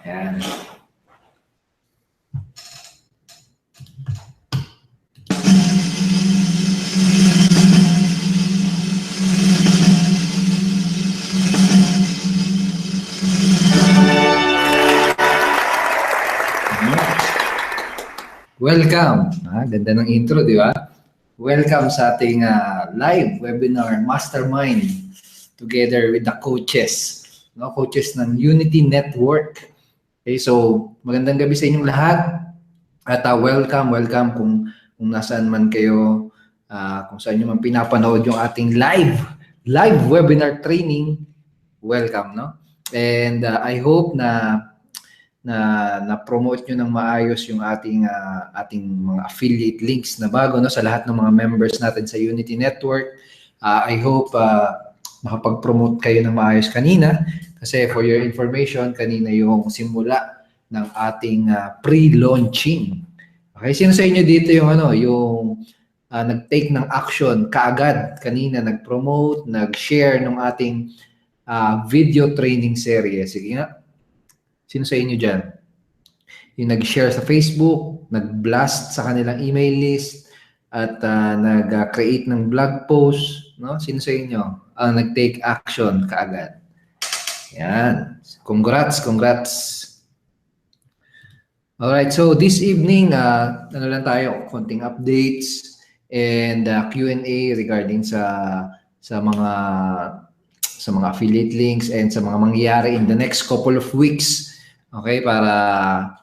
Ayan. Welcome. Ganda ng intro, di ba? Welcome sa ating live webinar mastermind together with the coaches. No? Coaches ng Unity Network. Okay, so magandang gabi sa inyong lahat. At welcome kung nasaan man kayo, kung saan nyo man pinapanood yung ating live webinar training. Welcome, no? And I hope na promote nyo ng maayos yung ating mga affiliate links na bago, no, sa lahat ng mga members natin sa Unity Network. I hope makapag-promote kayo ng maayos kanina kasi for your information, kanina yung simula ng ating pre-launching. Okay, sino sa inyo dito yung nag-take ng action kaagad kanina, nag-promote, nag-share ng ating video training series? Sige nga. Sino sa inyo dyan? Yung nag-share sa Facebook, nag-blast sa kanilang email list, at nag-create ng blog post, no? Sino sa inyo ang nag-take action kaagad? Yan. Congrats. Alright, so this evening, ano lang tayo, konting updates and Q&A regarding sa mga affiliate links and sa mga mangyayari in the next couple of weeks. Okay, para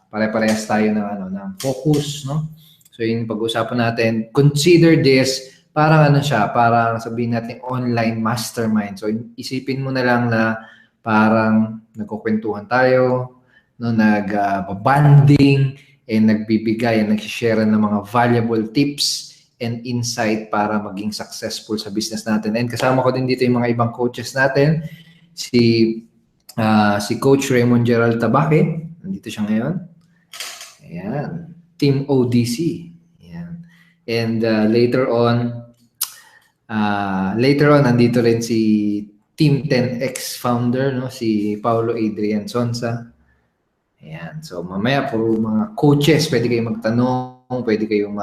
pare-parehas tayo ng focus, no? So yung pag-usapan natin, consider this parang parang sabihin natin online mastermind. So isipin mo na lang na parang nagkukwentuhan tayo, no, nag-banding and nagbibigay and nag-share ng mga valuable tips and insight para maging successful sa business natin. And kasama ko din dito yung mga ibang coaches natin, si Coach Raymond Gerald Tabaque, nandito siya ngayon. Ayan. Team ODC. Ayan. And later on, nandito rin si Team 10X founder, no, si Paulo Adrian Sonsa. Ayan. So mamaya puro mga coaches, pwede kayong magtanong, pwede kayong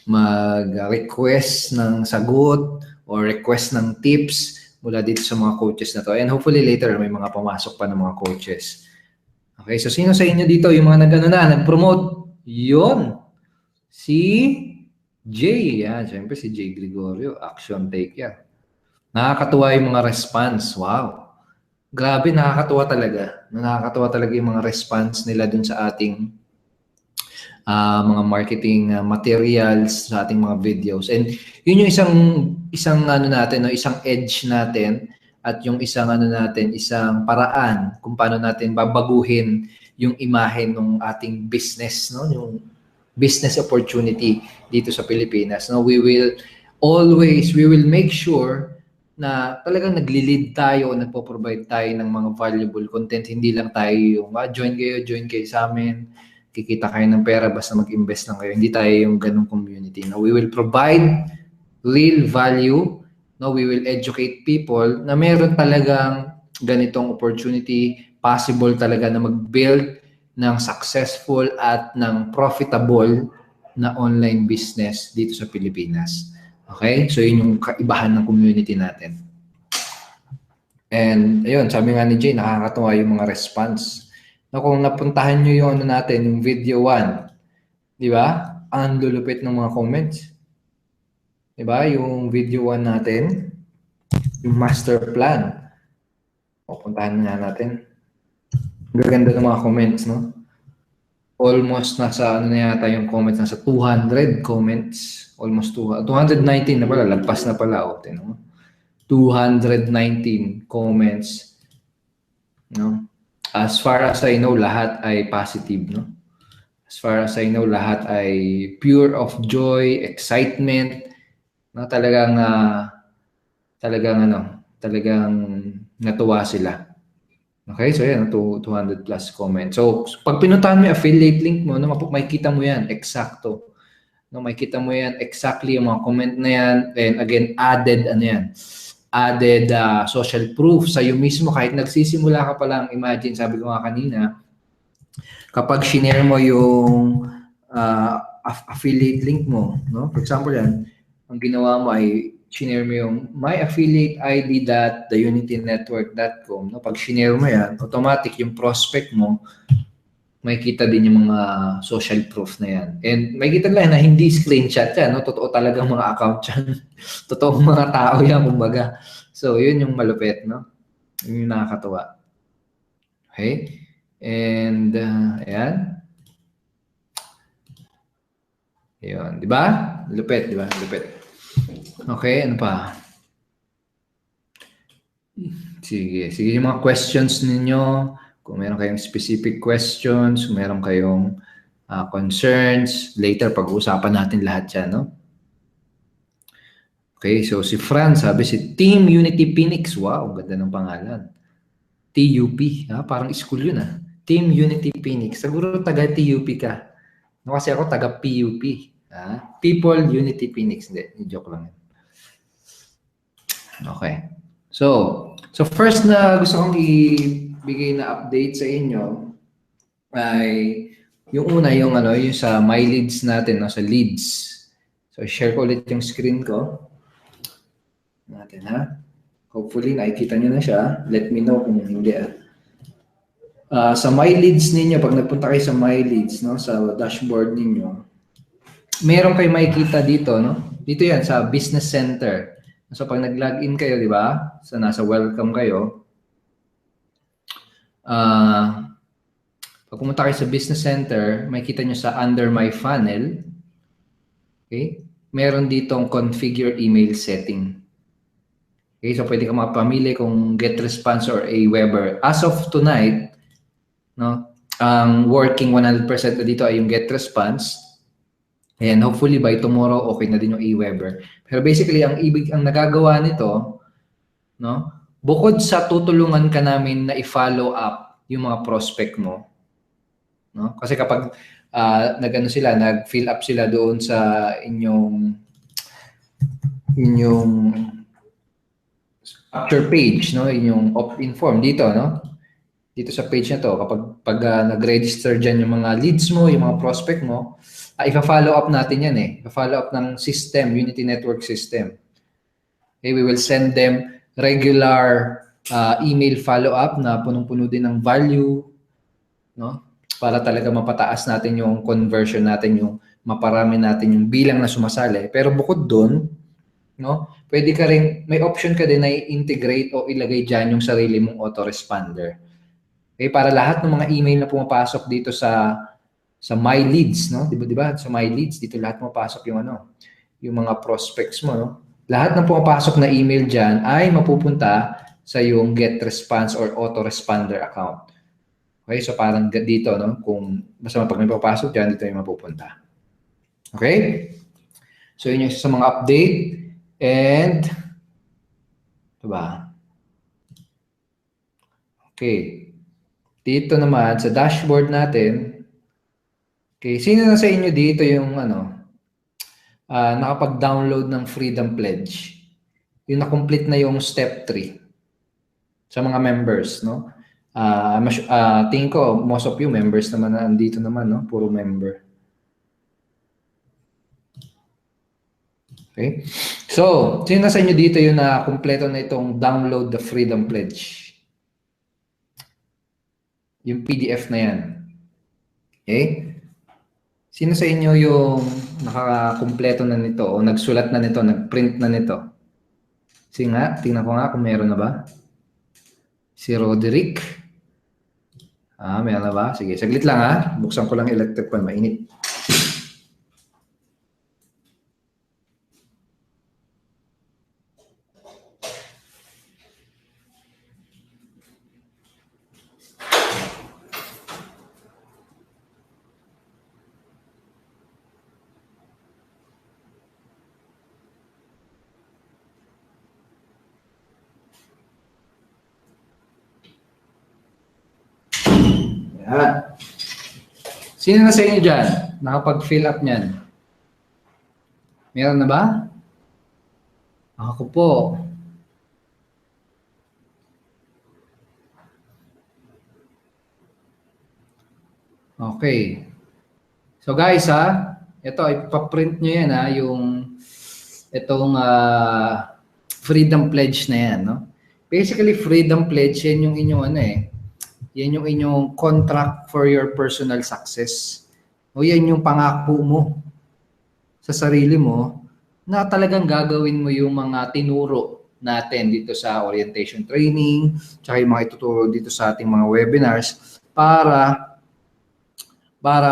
mag-request ng sagot or request ng tips mula dito sa mga coaches na to. And hopefully later may mga pumasok pa ng mga coaches. Okay, so sino sa inyo dito yung mga nag-promote? Yun. Si Jay. Yan, syempre si Jay Gregorio. Action take yan. Nakakatuwa yung mga response. Wow. Grabe, nakakatuwa talaga. Nakakatuwa talaga yung mga response nila dun sa ating mga marketing materials, sa ating mga videos. And yun yung isang natin, no, isang edge natin at yung isang isang paraan kung paano natin babaguhin yung imahe ng ating business, no, yung business opportunity dito sa Pilipinas. No, we will make sure na talagang nagli-lead tayo, nagpo-provide tayo ng mga valuable content. Hindi lang tayo yung join kayo sa amin, kikita kayo ng pera basta mag-invest lang kayo. Hindi tayo yung ganung community. No, we will provide real value. No, we will educate people na meron talagang ganitong opportunity, possible talaga na mag-build ng successful at ng profitable na online business dito sa Pilipinas. Okay? So yun yung kaibahan ng community natin. And ayun, sabi nga ni Jay, nakakatuwa yung mga response. No, kung napuntahan nyo yung yung video 1, di ba? Ang lulupit ng mga comments. Di ba? Yung video 1 natin, yung master plan. Puntahan nga natin. Gaganda ng mga comments, no? Almost nasa na yata yung comments, nasa 200 comments. Almost 219 na pala, lagpas na pala. 219 comments. No? As far as I know, lahat ay positive, no? As far as I know, lahat ay pure of joy, excitement, no? Talagang natuwa sila. Okay, so yan, 200 plus comments. So, pag pinuntahan mo yung affiliate link mo, no, makikita mo yan, eksakto. No, makikita mo yan, exactly yung mga comment na yan, and again, added, added social proof sa iyo mismo kahit nagsisimula ka pa lang. Imagine, sabi ko nga kanina, kapag shinare mo yung affiliate link mo, no? For example yan, ang ginawa mo ay shinare mo yung myaffiliateid.theunitynetwork.com, no? Pag shinare mo yan, automatic yung prospect mo, may kita din yung mga social proof na yan. And may kita lang na hindi screenshot yan, no? Totoo talagang mga account yan. Totoong mga tao yan, kumbaga. So, yun yung malupit, no? Yun yung nakakatuwa. Okay? And, ayan. Yun, di ba? Lupit, di ba? Lupit. Okay, ano pa? Sige, sige yung mga questions ninyo. Kung meron kayong specific questions, kung meron kayong concerns, later pag-uusapan natin lahat yan, no? Okay, so si Franz, sabi si Team Unity Phoenix. Wow, ganda ng pangalan. TUP, parang school yun Team Unity Phoenix. Siguro taga TUP ka. No, kasi ako taga PUP. People Unity Phoenix. Hindi, joke lang yun. Okay. So first na gusto kong ibigay na update sa inyo ay yung una, yung sa my leads natin, no, sa leads. So share ko ulit yung screen ko. Natin Hopefully nakikita niyo na siya. Let me know kung hindi sa my leads ninyo, pag nagpunta kayo sa my leads, no, sa dashboard ninyo, meron kayo makikita dito, no? Dito yan sa business center. So pag nag-login kayo, di ba? So nasa welcome kayo. Pag pumunta kayo sa business center, makikita nyo sa under my funnel. Okay? Meron ditong configure email setting. Okay, so pwede ka mapamili kung get response or Aweber. As of tonight, no, ang working 100% na dito ay yung get response. And hopefully by tomorrow, okay na din yung Aweber. Pero basically, ang nagagawa nito, no, bukod sa tutulungan ka namin na i-follow up yung mga prospect mo, no? Kasi kapag nag-fill up sila doon sa inyong structure page, no, inyong opt-in form dito, no? Dito sa page na to, kapag nag-register dyan yung mga leads mo, yung mga prospect mo, ipa-follow up natin yan Ipa-follow up ng system, Unity Network system. Okay, we will send them regular email follow-up na punong-puno din ng value, no? Para talaga mapataas natin yung conversion natin, yung maparami natin yung bilang na sumasali. Pero bukod doon, no, pwede ka rin, may option ka din na i-integrate o ilagay dyan yung sarili mong autoresponder. Okay, para lahat ng mga email na pumapasok dito sa my leads, no? Di ba? Sa my leads, dito lahat pumapasok yung yung mga prospects mo, no? Lahat ng pumapasok na email dyan ay mapupunta sa yung get response or autoresponder account. Okay, so parang dito, no? Kung basta pag may papasok dyan, dito yung mapupunta. Okay? So yun yung sa mga update. And, diba? Okay. Dito naman, sa dashboard natin, okay, sino na sa inyo dito yung nakapag-download ng Freedom Pledge? Yung na-complete na yung step 3 sa mga members, no? Tingin ko, most of you members naman na andito naman, no? Puro member. Okay? So, sino na sa inyo dito yung na-kompleto na itong download the Freedom Pledge? Yung PDF na yan. Okay? Sino sa inyo yung nakakumpleto na nito o nagsulat na nito, nagprint na nito? Sige nga, tingnan ko nga kung meron na ba. Si Roderick. Meron na ba? Sige, saglit lang Buksan ko lang electric fan, mainit. Sino na sa inyo dyan? Nakapag-fill up niyan? Meron na ba? Ako po. Okay. So guys ito ipaprint nyo yan itong Freedom Pledge na yan, no? Basically, Freedom Pledge, yan yung inyong yan yung inyong contract for your personal success. O yan yung pangako mo sa sarili mo na talagang gagawin mo yung mga tinuro natin dito sa orientation training, tsaka yung mga ituturo dito sa ating mga webinars para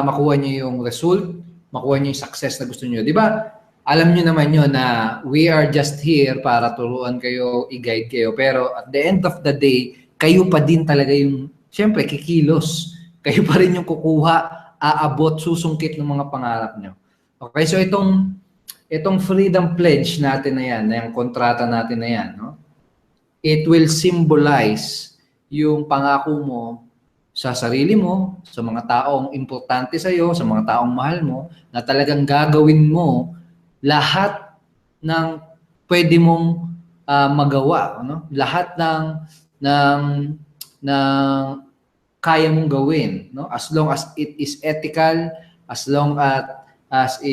makuha niyo yung result, makuha niyo yung success na gusto niyo. Di ba? Alam niyo naman yun na we are just here para turuan kayo, i-guide kayo. Pero at the end of the day, kayo pa din talaga yung, syempre, kikilos. Kayo pa rin yung kukuha, aabot, susungkit ng mga pangarap niyo. Okay, so itong Freedom Pledge natin na yan, na yung kontrata natin na yan, no? It will symbolize yung pangako mo sa sarili mo, sa mga taong importante sa iyo, sa mga taong mahal mo, na talagang gagawin mo lahat ng pwede mong magawa, no? Lahat ng kaya mong gawin, no? As long as it is ethical, as long as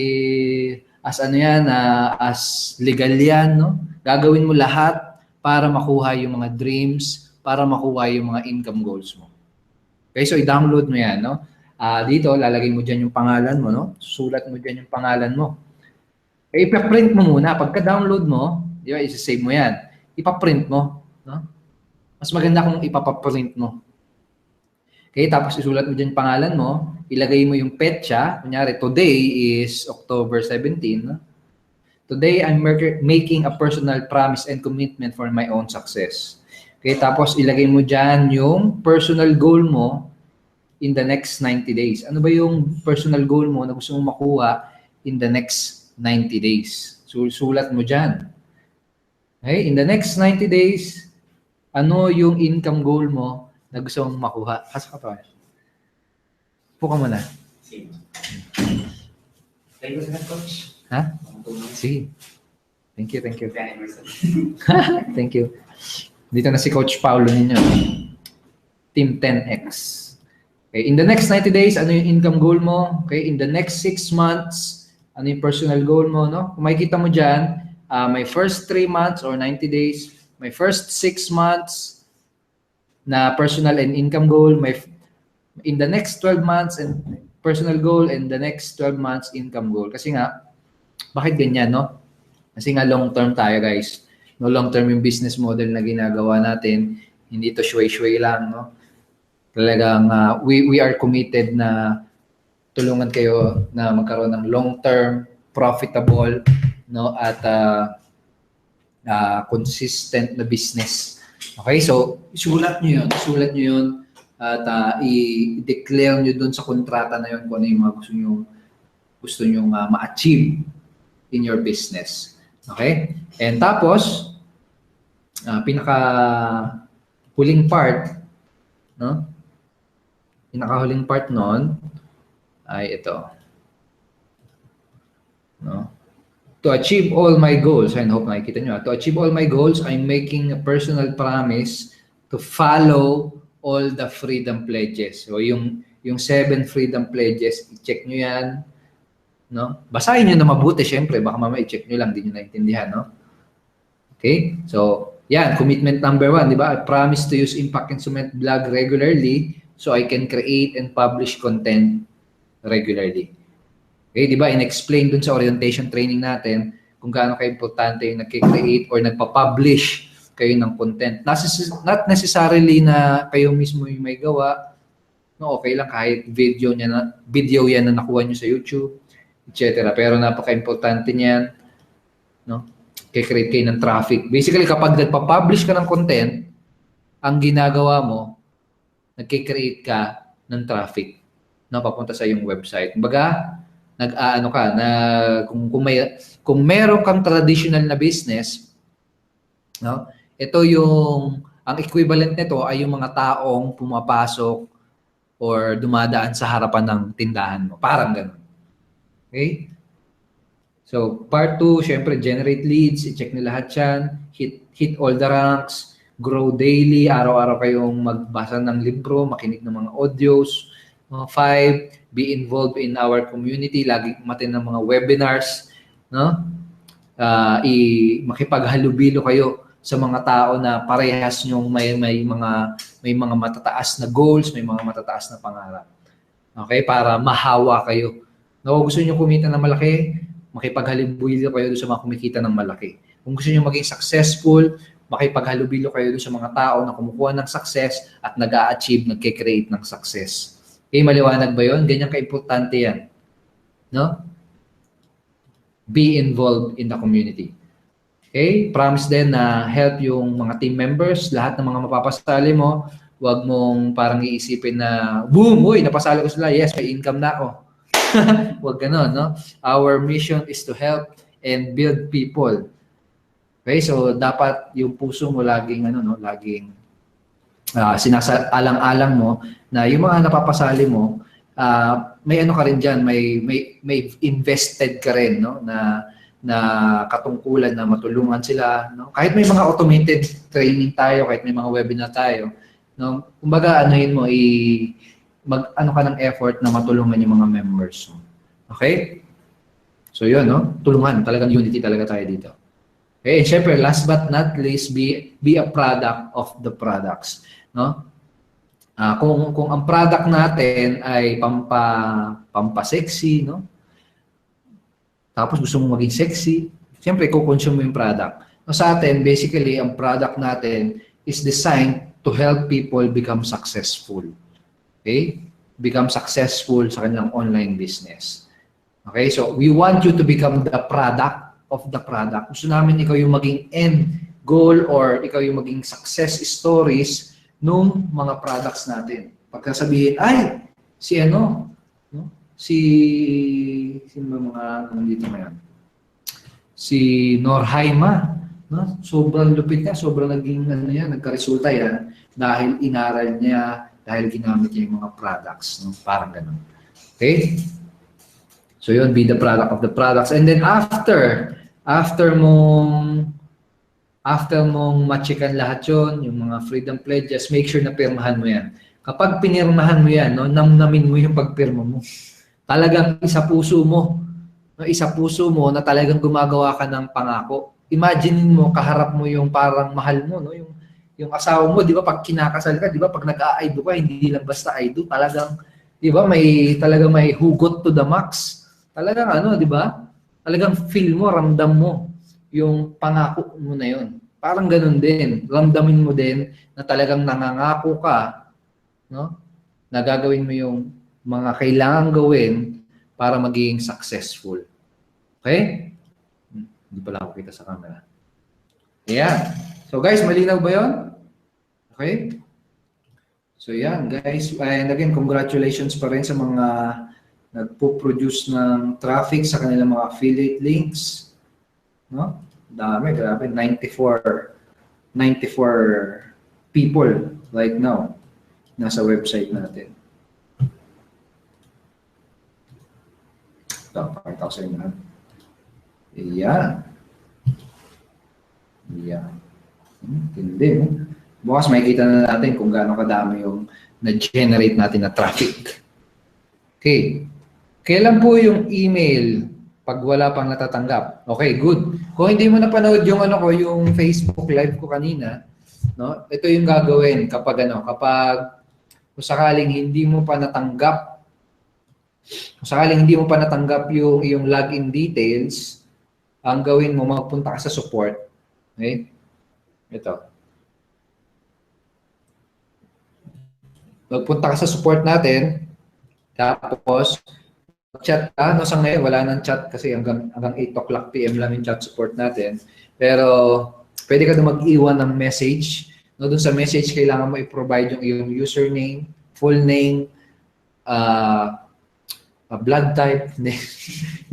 legal yan, no? Gagawin mo lahat para makuha yung mga dreams, para makuha yung mga income goals mo. Okay, so i-download mo yan, no? Dito, lalagay mo dyan yung pangalan mo, no? Sulat mo dyan yung pangalan mo. Ipa-print mo muna. Pagka-download mo, di ba, isa-save mo yan. Ipa-print mo, no? Mas maganda kung ipapaprint mo. Okay, tapos isulat mo dyan yung pangalan mo, ilagay mo yung petsa. Kunyari, today is October 17, no? Today, I'm making a personal promise and commitment for my own success. Okay, tapos ilagay mo dyan yung personal goal mo in the next 90 days. Ano ba yung personal goal mo na gusto mong makuha in the next 90 days? So, sulat mo dyan. Okay, in the next 90 days, ano yung income goal mo na gusto mong makuha? Kasa ka pa. Puka mo na. Thank you sa coach. Ha? Sige. Thank you. Thank you. Dito na si Coach Paulo ninyo. Team 10X. Okay, in the next 90 days, ano yung income goal mo? Okay, in the next 6 months, ano yung personal goal mo, no? Kung makikita mo dyan, my first 3 months or 90 days, my first 6 months na personal and income goal, in the next 12 months and personal goal, and the next 12 months income goal. Kasi nga, bakit ganyan, no? Kasi nga long term tayo, guys. No, long term yung business model na ginagawa natin. Hindi to shway-shway lang, no? Talagang we are committed na tulungan kayo na magkaroon ng long-term, profitable, no, at consistent na business. Okay, so isulat nyo yun at i-declare nyo dun sa kontrata na yun kung ano yung mga gusto nyo ma-achieve in your business. Okay? And tapos, pinaka-huling part, no? Pinaka-huling part nun ay ito. No? To achieve all my goals, I hope nakikita nyo. To achieve all my goals, I'm making a personal promise to follow all the freedom pledges. So yung 7 freedom pledges, i-check nyo yan. No? Basahin nyo na mabuti, syempre. Baka mamaya i-check nyo lang, di nyo naintindihan. No? Okay? So, yan. Commitment number 1, di ba? I promise to use Impact and Cement blog regularly so I can create and publish content regularly. Okay, di ba? In-explain dun sa orientation training natin kung gaano ka-importante yung nag-create or nagpa-publish kayo ng content. Not necessarily na kayo mismo yung may gawa. No, okay lang kahit video yan na nakuha nyo sa YouTube, etc. Pero napaka-importante niyan, no? Kaya-create kayo ng traffic. Basically, kapag nagpa-publish ka ng content, ang ginagawa mo, nagki-create ka ng traffic, no, papunta sa yung website. Kumbaga, kung meron kang traditional na business, no, ito ang equivalent nito ay yung mga taong pumapasok or dumadaan sa harapan ng tindahan mo. Parang ganun. Okay? So, part 2, syempre, generate leads. I-check nyo lahat yan. Hit all the ranks. Grow daily. Araw-araw kayong magbasa ng libro, makinig ng mga audios. 5, be involved in our community. Lagi umattend ng mga webinars, no? Makipaghalubilo kayo sa mga tao na parehas nyong may mga matataas na goals, may mga matataas na pangarap. Okay? Para mahawa kayo. No, kung gusto niyo kumita ng malaki, makipaghalubilo kayo doon sa mga kumikita ng malaki. Kung gusto niyo maging successful, makipaghalubilo kayo doon sa mga tao na kumukuha ng success at nag-a-achieve, nagke-create ng success. Okay, maliwanag ba yun? Ganyan ka-importante yan. No? Be involved in the community. Okay? Promise din na help yung mga team members, lahat ng mga mapapasali mo. Huwag mong parang iisipin na, boom, uy, napasali ko sila. Yes, may income na ako. Huwag ganon, no? Our mission is to help and build people. Okay? So, dapat yung puso mo laging, laging alang-alang mo na yung mga napapasali mo, may ka rin dyan, may invested ka rin, no? Na katungkulan na matulungan sila, no? Kahit may mga automated training tayo, kahit may mga webinar tayo, no? Kumbaga anuhin mo mag-ano ka ng effort na matulungan yung mga members mo. Okay? So yun, no? Tulungan, talagang unity talaga tayo dito. Okay, and syempre last but not least, be a product of the products, no? Kung ang product natin ay pampa-sexy, no? Tapos gusto mong maging sexy, siyempre kukonsume mo yung product. No, sa atin, basically, ang product natin is designed to help people become successful. Okay? Become successful sa kanilang online business. Okay? So, we want you to become the product of the product. Gusto namin ikaw yung maging end goal or ikaw yung maging success stories nung mga products natin. Pagkasabihin, ay, si ano, no? Sino ba mga nandito ngayon? Si Norhaima, no? Sobrang lupit niya, sobrang naging nagka-resulta yan dahil inaral niya, dahil ginamit niya yung mga products, no? Parang ganun. Okay? So yun, be the product of the products. And then after mong ma-checkan lahat yun, yung mga freedom pledges, make sure na pirmahan mo yan. Kapag pinirmahan mo yan, no, namnamin mo yung pagpirma mo. Talagang isa puso mo. No, isa puso mo na talagang gumagawa ka ng pangako. Imagine mo, kaharap mo yung parang mahal mo, no? Yung asawa mo, di ba, pag kinakasal ka, di ba, pag nag-a-aido ka, hindi lang basta aido, talagang, di ba, talagang may hugot to the max. Talagang di ba? Talagang feel mo, ramdam mo yung pangako mo na yun. Parang ganun din. Ramdamin mo din na talagang nangangako ka, no? Na gagawin mo yung mga kailangan gawin para maging successful. Okay? Hindi pala ako kita sa camera. Yeah. So guys, malinaw ba yun? Okay? So yan guys. And again, congratulations pa rin sa mga nagpo-produce ng traffic sa kanilang mga affiliate links. No? Dami, grabe. 94 people right now nasa website natin. Ito, pakita ko sa inyo. Ayan. Ayan. Hindi. Bukas makikita na natin kung gaano kadami yung na-generate natin na traffic. Okay. Kailan po yung email pag wala pang natatanggap? Okay, good. Kung hindi mo napanood yung yung Facebook live ko kanina, no? Ito yung gagawin kapag kung sakaling hindi mo pa natanggap yung iyong login details, ang gawin mo, magpunta ka sa support. Okay? Ito. Magpunta ka sa support natin, tapos chat ka, sa ngayon wala nang chat kasi hanggang 8 o'clock PM lang yung chat support natin. Pero pwede ka na mag-iwan ng message. No, dun sa message, kailangan mo i-provide yung iyong username, full name, blood type,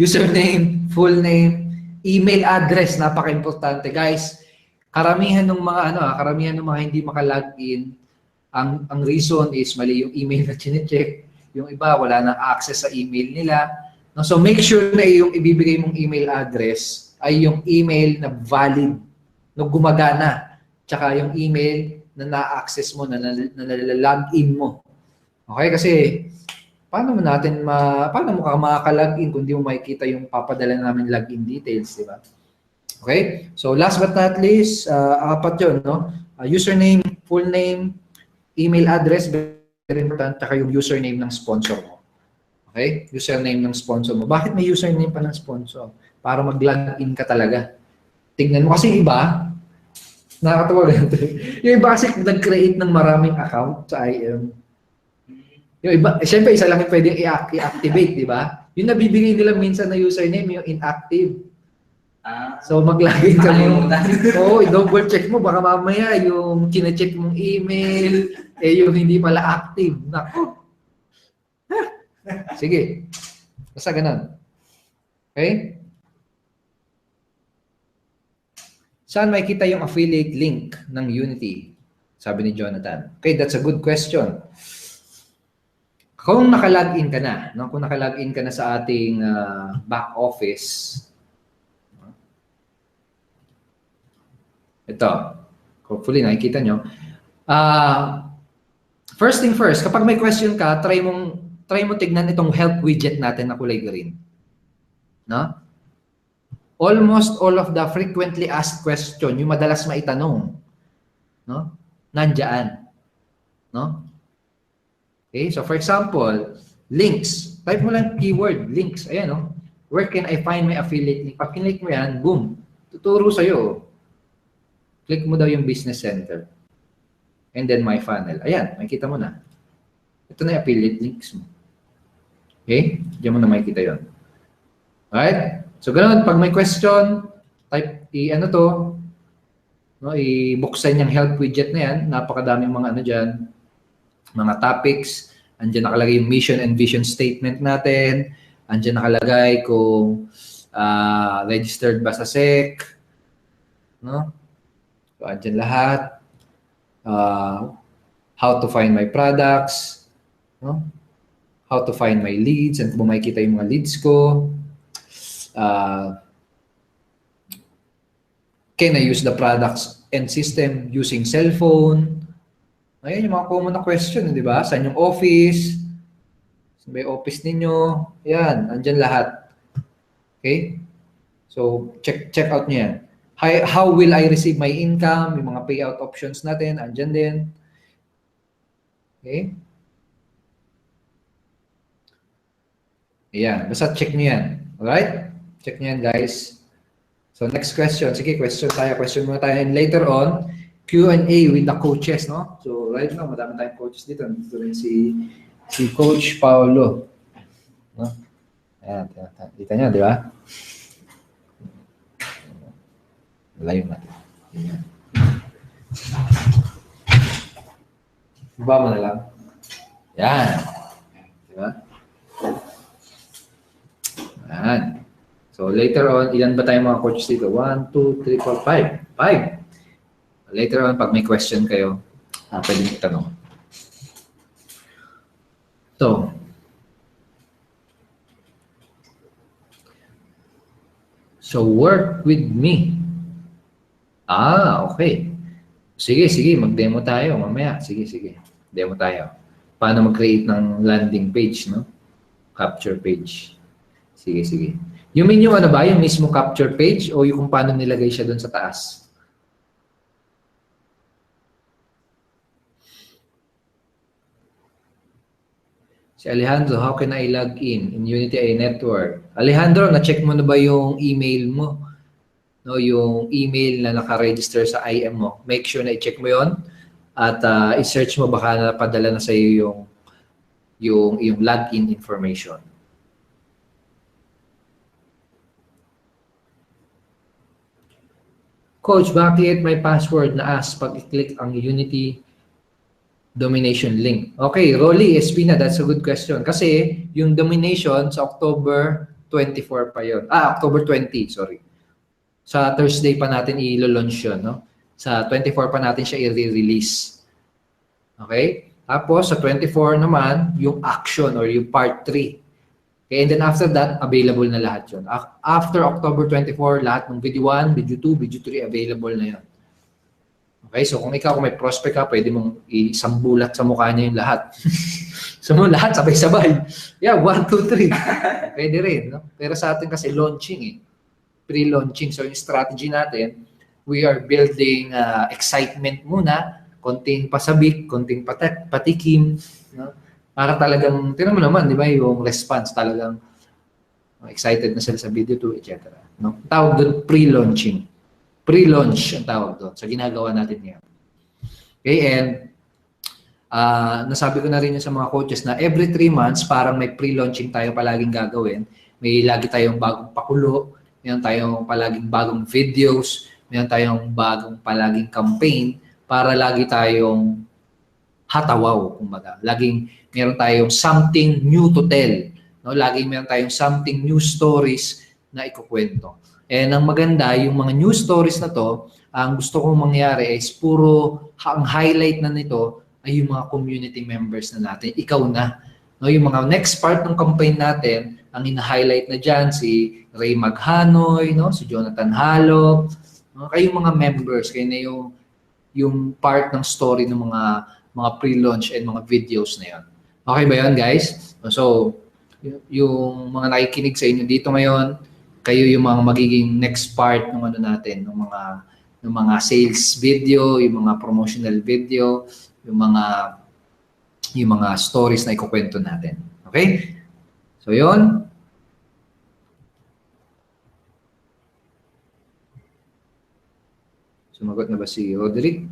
username, full name, email address, napaka-importante. Guys, karamihan ng mga hindi maka-login, ang reason is mali yung email na chinecheck. Yung iba, wala nang access sa email nila. No, so make sure na yung ibibigay mong email address ay yung email na valid, na gumagana. Tsaka yung email na na-access mo, na na-login mo. Okay? Kasi paano mo ka makaka-login kung di mo makikita yung papadala namin login details, di ba? Okay? So last but not least, apat yun, no? Username, full name, email address, very important, tsaka yung username ng sponsor mo. Okay? Username ng sponsor mo. Bakit may username pa ng sponsor? Para mag-login ka talaga. Tignan mo. Kasi yung iba, nakakatawa ganito. Yung iba kasi nag-create ng maraming account sa IM. Yung iba, siyempre isa lang yung pwedeng i-activate, di ba? Yung nabibigay nila minsan na username, yung inactive. So mag-login ka mo. Oo, i-double check mo. Baka mamaya yung kina-check mong email, yung hindi pala active. Naku. Sige. Basta ganun. Okay? Saan makikita yung affiliate link ng Unity? Sabi ni Jonathan. Okay, that's a good question. Kung nakalagin ka na, no? Kung nakalagin ka na sa ating back office, ito, hopefully nakikita nyo. First thing first, kapag may question ka, try mo tignan itong help widget natin na kulay green. No? Almost all of the frequently asked question, yung madalas maitanong, no? Nandiyan. No? Okay, so for example, links. Type mo lang keyword, links. Ayan, no? Where can I find my affiliate link? Pag kinlik mo yan, boom. Tuturo sa'yo. Click mo daw yung business center. And then my funnel. Ayan, makikita mo na. Ito na yung affiliate links mo. Okay? Diyan mo na makikita yun. Alright? So, ganoon, pag may question, type, i-buksan yung help widget na yan. Napakadaming mga dyan, mga topics. Andiyan nakalagay yung mission and vision statement natin. Andiyan nakalagay kung registered ba sa SEC. No? So, andyan lahat. How to find my products. No? How to find my leads. And kung makikita yung mga leads ko. Can I use the products and system using cellphone? Ayan yung mga common na question, di ba? Saan yung office? Saan ba yung office ninyo? Ayan, andyan lahat. Okay? So, check out nyo yan. How will I receive my income? Yung mga payout options natin, andyan din. Okay? Ayan, basta check nyo yan. Alright? Check nyo yan, guys. So, next question. Sige, question muna tayo. And later on, Q&A with the coaches, no? So, right now, madami tayong coaches dito. Dito rin si Coach Paolo. No? Ayan, dito nyo, di ba? Layo natin. Ayan. Iba mo na lang. Yan. Di ba? Yan. So, later on, ilan ba tayong mga coaches dito? 1, 2, 3, 4, 5. 5. Later on, pag may question kayo, pwede nyo itanong. So, work with me. Okay. Sige. Mag-demo tayo mamaya. Sige. Demo tayo. Paano mag-create ng landing page, no? Capture page. Sige. You mean yung ano ba? Yung mismo capture page o yung kung paano nilagay siya doon sa taas? Si Alejandro, how can I log in Unity AI Network? Alejandro, na-check mo na ba yung email mo? No, yung email na naka-register sa IM mo. Make sure na i-check mo yon at i-search mo baka napadala na sa iyo yung login information. Coach, bakit may password na ask pag i-click ang Unity domination link? Okay, Rolly Espina, that's a good question. Kasi yung domination sa October 24 pa yun. October 20, sorry. Sa Thursday pa natin i-launch yun, no? Sa 24 pa natin siya i-release. Okay? Tapos sa 24 naman, yung action or yung part 3. Okay, and then after that, available na lahat yun. After October 24, lahat ng video 1, video 2, video 3, available na yun. Okay, so kung may prospect ka, pwede mong isambulat sa mukha niya yung lahat. Gusto mo lahat sabay-sabay. Yeah, 1, 2, 3. Pwede rin. No? Pero sa atin kasi launching eh. Pre-launching. So yung strategy natin, we are building excitement muna, konting pasabik, konting patikim. No? Para talagang, tinan mo naman, di ba, yung response talagang excited na sila sa video 2, etc. No? Tawag doon, pre-launching. Pre-launch ang tawag doon. So ginagawa natin ngayon. Okay, and nasabi ko na rin yun sa mga coaches na every 3 months, parang may pre-launching tayo palaging gagawin. May lagi tayong bagong pakulo, mayroon tayong palaging bagong videos, mayroon tayong bagong palaging campaign para lagi tayong hatawaw, kumbaga. Laging mayroon tayong something new to tell. No? Laging mayroon tayong something new stories na ikukwento. And ang maganda, yung mga new stories na to, ang gusto kong mangyari is puro, ang highlight na nito ay yung mga community members na natin. Ikaw na. No, yung mga next part ng campaign natin, ang ina-highlight na dyan, si Ray Maghanoy, no? Si Jonathan Halop, no? Kayong mga members, kayo na yung part ng story ng mga pre-launch and mga videos na yun. Okay ba yun, guys? So, yung mga nakikinig sa inyo dito ngayon, kayo yung mga magiging next part ng ano natin, ng mga sales video, yung mga promotional video, yung mga stories na ikukwento natin. Okay? So, yun. Sumagot na ba si Roderick?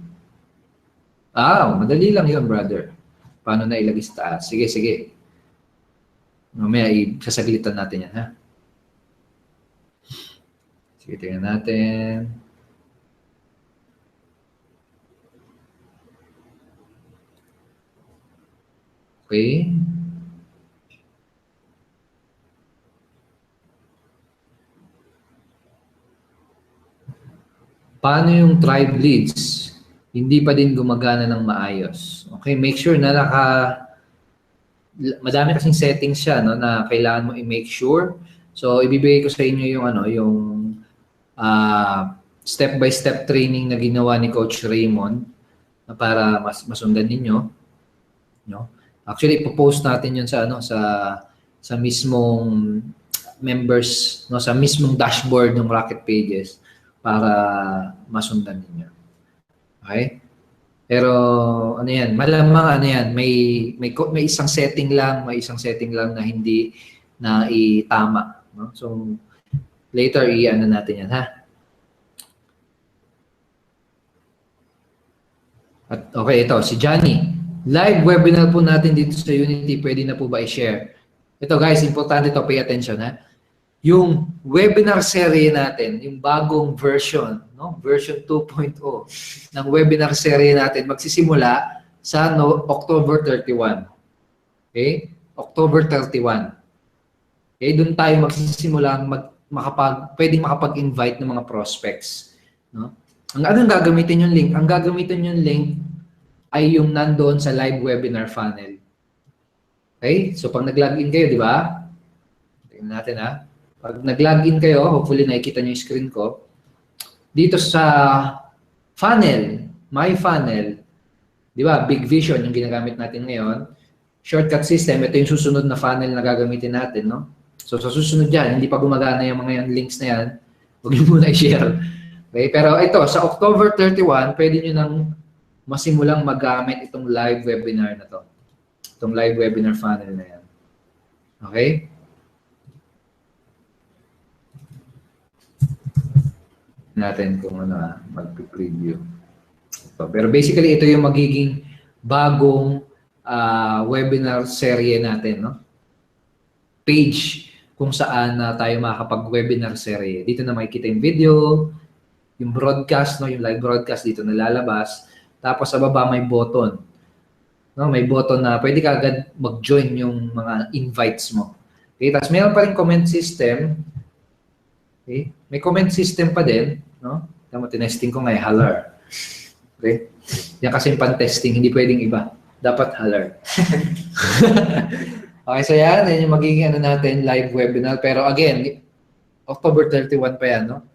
Madali lang yun, brother. Paano na ilagay sa taas? Sige, sige. Mamaya, sasaglitan natin yan, ha? Sige, tingnan natin. Okay. Paano yung tribe leads? Hindi pa din gumagana ng maayos. Okay, make sure na madami kasing settings siya, no, na kailangan mo i-make sure. So, ibibigay ko sa inyo yung step-by-step training na ginawa ni Coach Raymond na para masundan ninyo, no? Actually, ipo-post natin 'yun sa mismong members, no, sa mismong dashboard ng Rocket Pages para masundan ninyo. Okay? Pero ano 'yan, malamang may isang setting lang, na hindi na itama, no? So later i-ano natin 'yan, ha? At okay, ito si Johnny. Live webinar po natin dito sa Unity, pwede na po ba i-share? Ito guys, importante ito, pay attention, ha? Yung webinar series natin, yung bagong version, no? Version 2.0 ng webinar series natin, magsisimula sa October 31. Okay? October 31. Okay, doon tayo magsisimula pwedeng makapag-invite ng mga prospects, no? Anong gagamitin yung link? Ang gagamitin yung link ay yung nandoon sa live webinar funnel. Okay? So, pag nag-login kayo, di ba? Tingnan natin, ha? Pag nag-login kayo, hopefully nakikita nyo yung screen ko. Dito sa funnel, my funnel, di ba? Big Vision yung ginagamit natin ngayon. Shortcut system, ito yung susunod na funnel na gagamitin natin, no? So, sa susunod yan, hindi pa gumagana yung mga links na yan, huwag nyo muna i-share. Okay? Pero ito, sa October 31, pwede nyo nang masimulang magamit itong live webinar na to. Itong live webinar funnel na yan. Okay? Natin kung mag-preview. Pero basically, ito yung magiging bagong webinar serye natin, no? Page kung saan tayo makakapag-webinar serye. Dito na makikita yung video, yung broadcast, no? Yung live broadcast dito nalalabas. Tapos sa baba may button. No, may button na pwede ka agad mag-join yung mga invites mo. Okay, tapos mayroon pa rin comment system. Okay? May comment system pa din, no? Tama, tinesting ko ngayon, halar. Okay? Yan kasi yung pan-testing, hindi pwedeng iba. Dapat halar. Okay, so yan yung magiging natin, live webinar. Pero again, October 31 pa yan, no?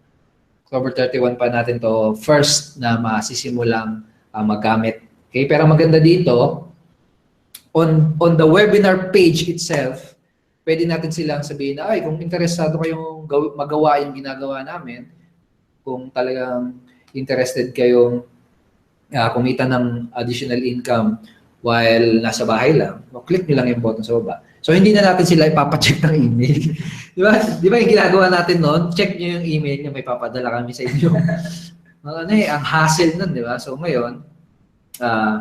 October 31 pa natin to first na masisimulang magamit. Okay, pero maganda dito, on the webinar page itself, pwede natin silang sabihin na, ay, kung interesado kayong magawa yung ginagawa namin, kung talagang interested kayong kumita ng additional income while nasa bahay lang, click nyo lang yung button sa baba. So, hindi na natin sila ipapacheck ng email. Di ba? Di ba yung ginagawa natin noon? Check nyo yung email nyo, may papadala kami sa inyo. Ang hassle nun, di ba? So, ngayon,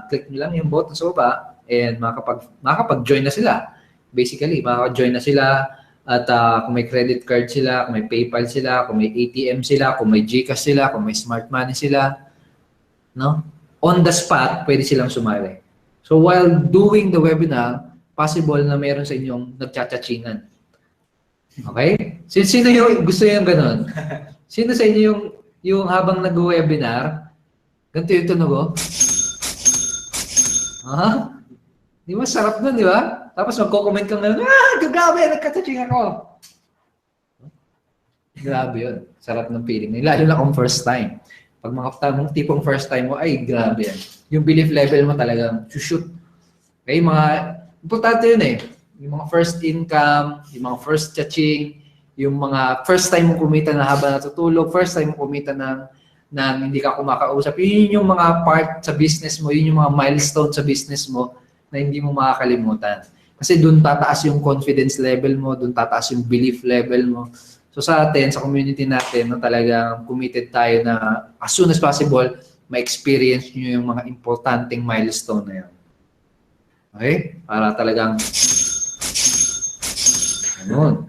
click nyo lang yung button sa baba and makakapag-join na sila. Basically, makakapag-join na sila at kung may credit card sila, kung may PayPal sila, kung may ATM sila, kung may GCash sila, kung may Smart Money sila, no? On the spot, pwede silang sumali. So, while doing the webinar, possible na meron sa inyong nagchat-chatchingan. Okay? Sino yung gusto yung ganun? Sino sa inyo yung habang nag-webinar, ganito yung tunog, oh? Di ba? Sarap nun, di ba? Tapos magko-comment kang gano'n, grabe, nagkataching ako. Grabe yun. Sarap ng feeling. Lalo na kung first time. Pag mga tipong first time mo, ay, grabe yan. Yung belief level mo talagang shoot. Okay, importante yun eh. Yung mga first income, yung mga first touching, yung mga first time mo kumita na habang natutulog, first time mo kumita ng hindi ka kumakausap. Yun yung mga part sa business mo, yun yung mga milestone sa business mo na hindi mo makakalimutan. Kasi doon tataas yung confidence level mo, doon tataas yung belief level mo. So sa atin, sa community natin, na talagang committed tayo na as soon as possible, ma-experience nyo yung mga importanteng milestone na yun. Okay? Para talagang ganun.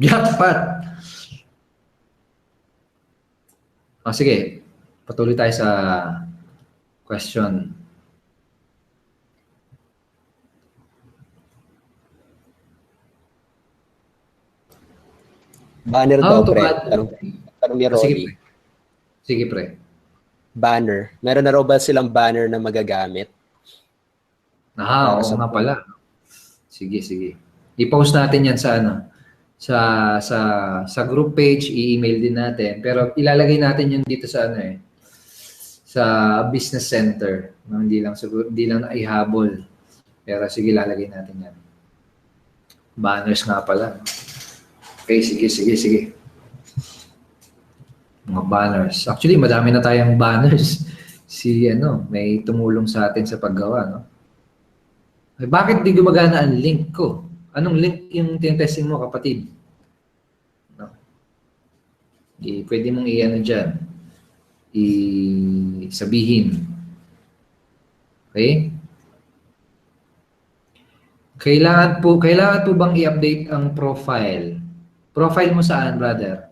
Jackpot! Sige. Patuloy tayo sa question. Banner daw, pre. Tanong ni Ronnie. Sige, pre. Banner. Meron na raw ba silang banner na magagamit? Oo nga pala. Sige. I-post natin yan sa sa group page, i-email din natin. Pero ilalagay natin yun dito sa sa business center. No, hindi lang naihabol. Pero sige, ilalagay natin yan. Banners nga pala. Okay, sige. Mga banners. Actually, madami na tayong banners. May tumulong sa atin sa paggawa, no? Bakit di gumagana ang link ko? Anong link yung tinetesting mo, kapatid? No? Pwede mong dyan. Sabihin. Okay? Kailangan po bang i-update ang profile? Profile mo saan, brother?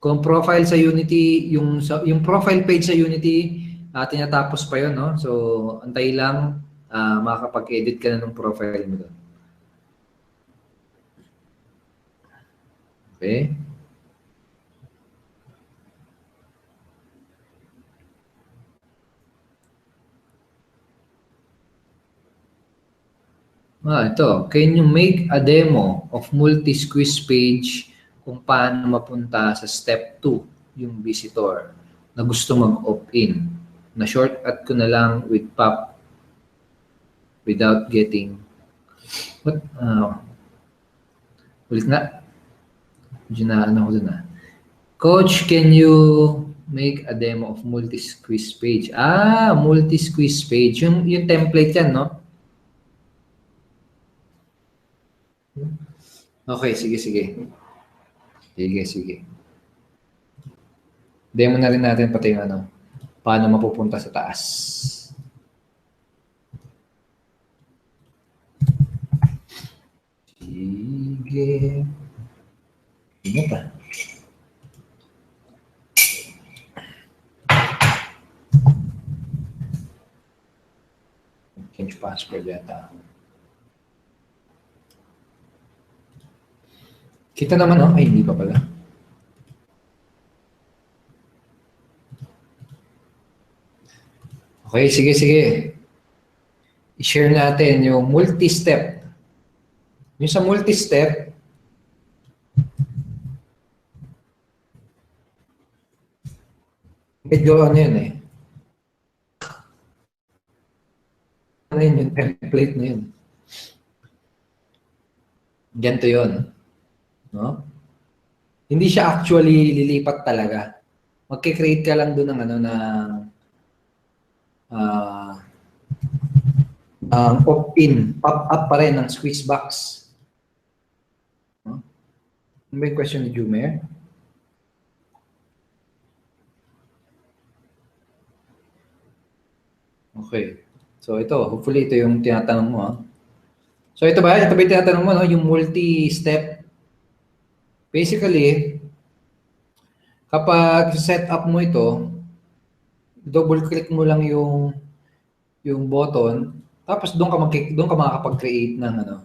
Kung profile sa Unity, yung profile page sa Unity, tinatapos pa yun, no? So, antay lang, makakapag-edit ka na ng profile mo doon. Okay? Ito. Can you make a demo of multi-squeeze page kung paano mapunta sa step 2, yung visitor na gusto mag-opt-in? Na shortcut ko na lang with pop without getting ulit nga. Ko dun Coach, can you make a demo of multi-squeeze page? Multi-squeeze page. Yung template yan, no? Okay, sige. Demo na rin natin pati yung paano mapupunta sa taas. Sige. Ano pa? Change password yata. Kita naman, no? Ay, hindi pa pala. Okay, sige. I-share natin yung multi-step. Yung sa multi-step, medyo yun na yun, yung template na yun. Ganito yun. No? Hindi siya actually lilipat talaga. Magkikreate ka lang doon ng ano opt-in, pop-up pa rin ng squeeze box. No? Ano ba yung question ni Jumer? Okay. So ito, hopefully ito yung tinatanong mo. So ito ba? Ito ba yung tinatanong mo, no? Yung multi-step. Basically, kapag set up mo ito, double click mo lang yung button, tapos doon ka makakapag-create ng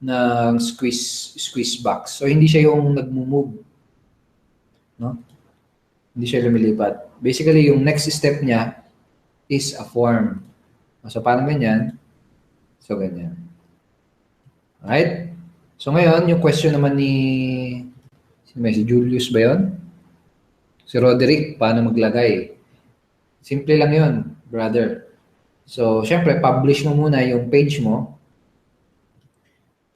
ng squeeze box. So hindi siya yung nagmo-move. No? Hindi siya lumilipat. Basically, yung next step niya is a form. So parang ganyan. So ganyan. Alright? So ngayon, yung question naman ni si Julius ba yun? Si Roderick, paano maglagay? Simple lang yun, brother. So, syempre, publish mo muna yung page mo.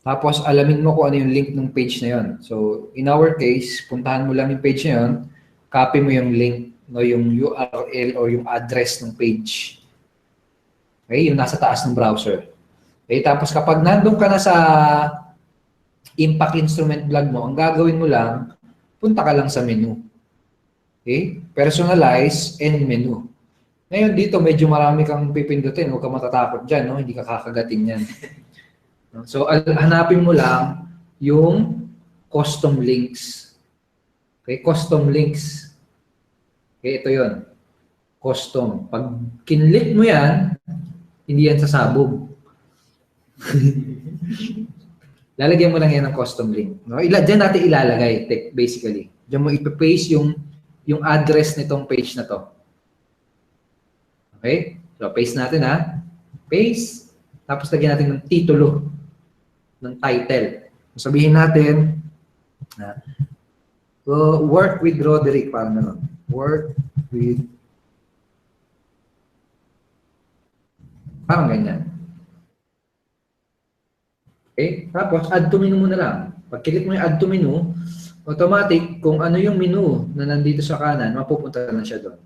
Tapos, alamin mo kung ano yung link ng page na yun. So, in our case, puntahan mo lang yung page na yun, copy mo yung link, no, yung URL or yung address ng page. Okay? Yung nasa taas ng browser. Okay? Tapos, kapag nandun ka na sa Impact Instrument Blog mo, ang gagawin mo lang, punta ka lang sa menu. Okay? Personalize and menu. Ngayon dito, medyo marami kang pipindutin. Huwag ka matatakot dyan, no? Hindi ka kakagating yan. So, hanapin mo lang yung custom links. Okay? Custom links. Okay, ito yun. Custom. Pag kinlik mo yan, hindi yan sasabog. Lalagyan mo lang yan ng custom link. No? Diyan natin ilalagay, basically. Diyan mo ipapaste yung address nitong page na to. Okay? So, paste natin ha. Paste. Tapos lagyan natin ng titulo, ng title. So, sabihin natin, work with Roderick. Parang ano? Work with... Parang ganyan. Okay? Tapos, add to menu mo na lang. Pag click mo yung add to menu, automatic, kung ano yung menu na nandito sa kanan, mapupunta na siya doon.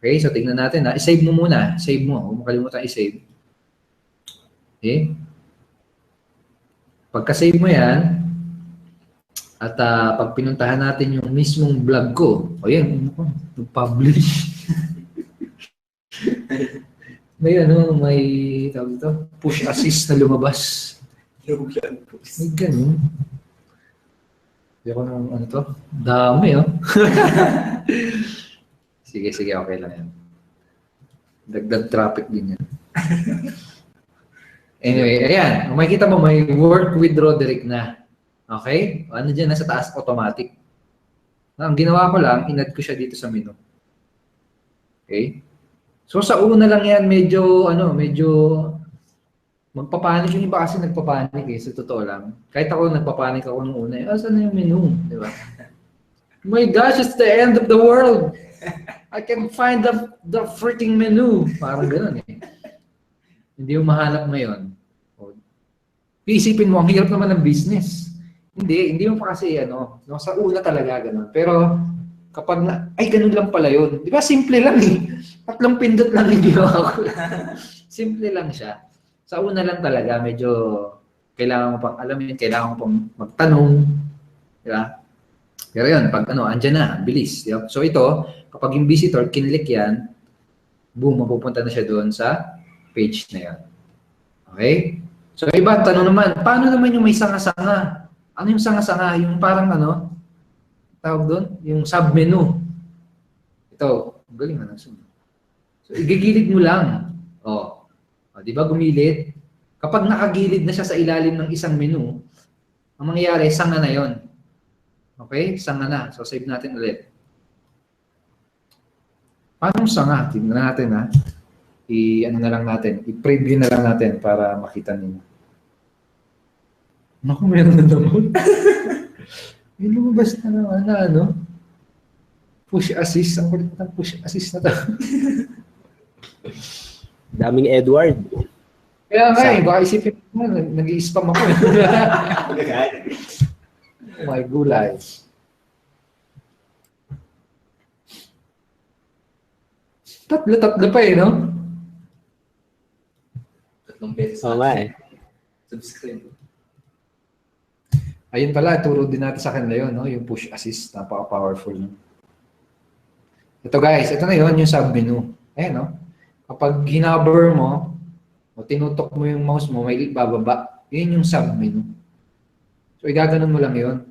Okay? So, tignan natin ha. I-save mo muna. Save mo. Huwag makalimutan i-save. Okay? Pagka-save mo yan, at pag pinuntahan natin yung mismong vlog ko, o yan, publish. May tawag ito, push assist na lumabas. May ganun. Hindi ako ano to. Dami, oh. Sige, okay lang yan. Dagdag traffic din yan. Anyway, ayan. Kung makikita mo, may work with Roderick na. Okay? Ano dyan, nasa taas, automatic. Ang ginawa ko lang, in-add ko siya dito sa menu. Okay? So, sa una lang yan, medyo magpapanik yung iba kasi nagpapanik eh, sa totoo lang. Kahit ako nagpapanik ako nung una, saan na yung menu? Di ba? My gosh, it's the end of the world! I can find the freaking menu! Parang gano'n eh. Hindi mo mahanap ngayon. Isipin mo, ang hirap naman ng business. Hindi mo pa kasi sa una talaga gano'n. Pero kapag ganun lang pala yun. Di ba simple lang eh. 3 pindot lang yung ginawa ko. Simple lang siya. Sa una lang talaga, medyo kailangan mo pang alamin, kailangan mo pang magtanong. Di ba? Pero yun, pag andyan na, bilis. Di ba? So ito, kapag yung visitor, kinlik yan, boom, mapupunta na siya doon sa page na yan. Okay? So iba, tanong naman, paano naman yung may sanga-sanga? Ano yung sanga-sanga? Yung parang tawag doon? Yung submenu. Ito, galing na nagsunod. So, igigilid mo lang. Di ba gumilid? Kapag nakagilid na siya sa ilalim ng isang menu, ang mangyayari, sanga na yon. Okay? Sanga na. So, save natin ulit. Paano sanga? Tingnan natin ha. Na lang natin. I-preview na lang natin para makita ninyo. Naku, meron na naman. May lumabas na naman na push assist. Ang kulit ng push assist na to. Daming Edward. Kaya nga baka isipin mo, nag-i-spam ako eh. Oh my gulay. Tatlo pa eh, no? Tatlong beses. Oo nga eh. Subscribe. Ayun pala, turo din natin sa kanila yun, no? Yung push assist, napaka-powerful. Ito guys, ito na yun, yung sub-menu. Ayan, no? Kapag hinaber mo, o tinutok mo yung mouse mo, may bababa. Yun yung sub-menu. So, igaganon mo lang yun.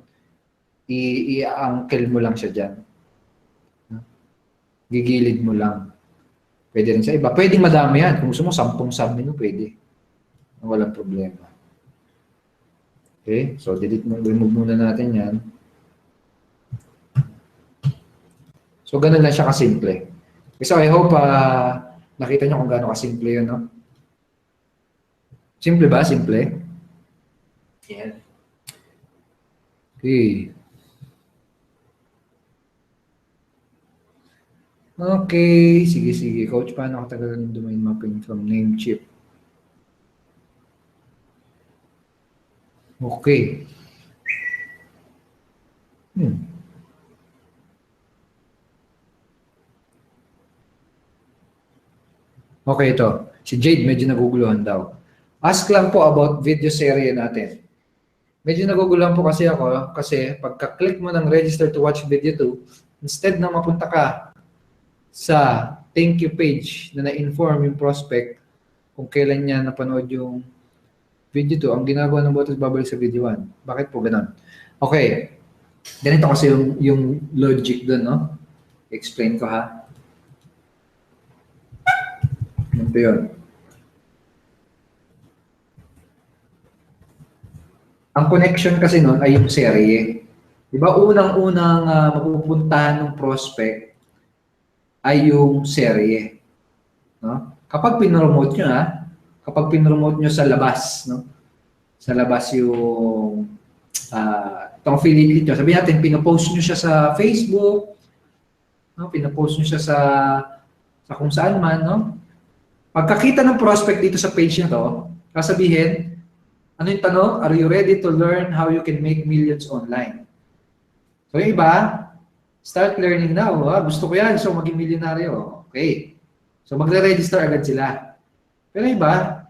I-uncle mo lang siya dyan. Gigilid mo lang. Pwede rin sa iba. Pwede madami yan. Kung gusto mo, 10 sub-menu, pwede. Walang problema. Okay? So, remove muna natin yan. So, ganun lang siya kasimple. So, I hope nakita nyo kung gaano kasimple yun, no? Simple ba? Simple? Yeah. Okay. Okay. Sige. Coach, paano katagal ng domain mapping from Namecheap? Okay. Okay, ito. Si Jade medyo naguguluhan daw. Ask lang po about video serye natin. Medyo naguguluhan po kasi ako kasi pagka-click mo ng register to watch video 2, instead na mapunta ka sa thank you page na na-inform yung prospect kung kailan niya napanood yung video 2, ang ginagawa ng bot is babalik sa video 1. Bakit po ganun? Okay. Ganito kasi yung logic doon, no? Explain ko ha. Ganito yun. Ang connection kasi nun ay yung serye. Diba unang-unang mapupuntahan ng prospect ay yung serye. No? Kapag pinromote nyo kapag pinromote nyo sa labas, no? Sa labas yung itong affiliate link nyo, sabihin natin, pinopost nyo siya sa Facebook, no? Pinopost nyo siya sa kung saan man, no? Pagkakita ng prospect dito sa page na to, kasabihin, ano yung tanong? Are you ready to learn how you can make millions online? So yung iba, start learning now. Gusto ko yan, so maging milyonaryo. Okay. So magre-register agad sila. Pero iba,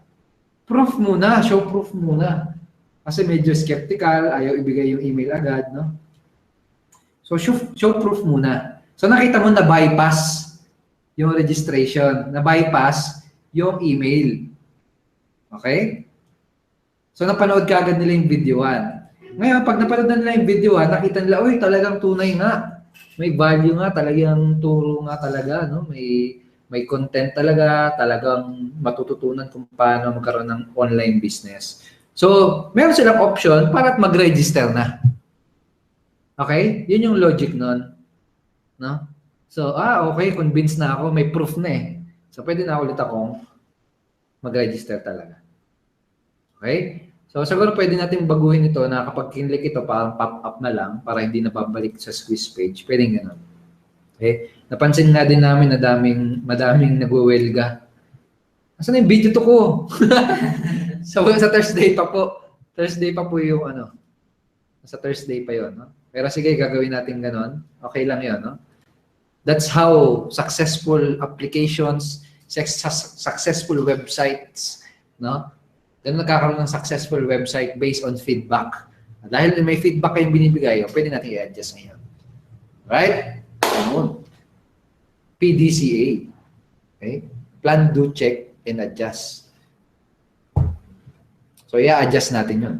proof muna, show proof muna. Kasi medyo skeptical, ayaw ibigay yung email agad, no? So show proof muna. So nakita mo na bypass yung registration, na bypass yung email. Okay? So napanood ka agad nila yung video 1. Ngayon, pag napanood na nila yung video 1, nakita nila, uy, talagang tunay nga. May value nga, talagang turo nga talaga, no? May content talaga, talagang matututunan kung paano magkaroon ng online business. So, meron silang option para mag-register na. Okay? Yun yung logic nun. No? So, okay, convinced na ako, may proof na eh. So, pwede na ulit akong mag-register talaga. Okay? So, siguro pwede natin baguhin ito na kapag kinlik ito, parang pop-up na lang para hindi na babalik sa squeeze page. Pwede gano'n. Okay? Napansin nga din namin na madaming nagwewelga. Asan na yung video to ko? Sa Thursday pa po. Thursday pa po yung Sa Thursday pa yon, no? Pero sige, gagawin natin gano'n. Okay lang yon, no? That's how successful applications, successful websites, no? Then nagkakaroon ng successful website based on feedback. Dahil may feedback kayong binibigay, pwede natin i-adjust ngayon. Right? Ayun. PDCA. Okay? Plan, do, check, and adjust. So, i-adjust natin yun.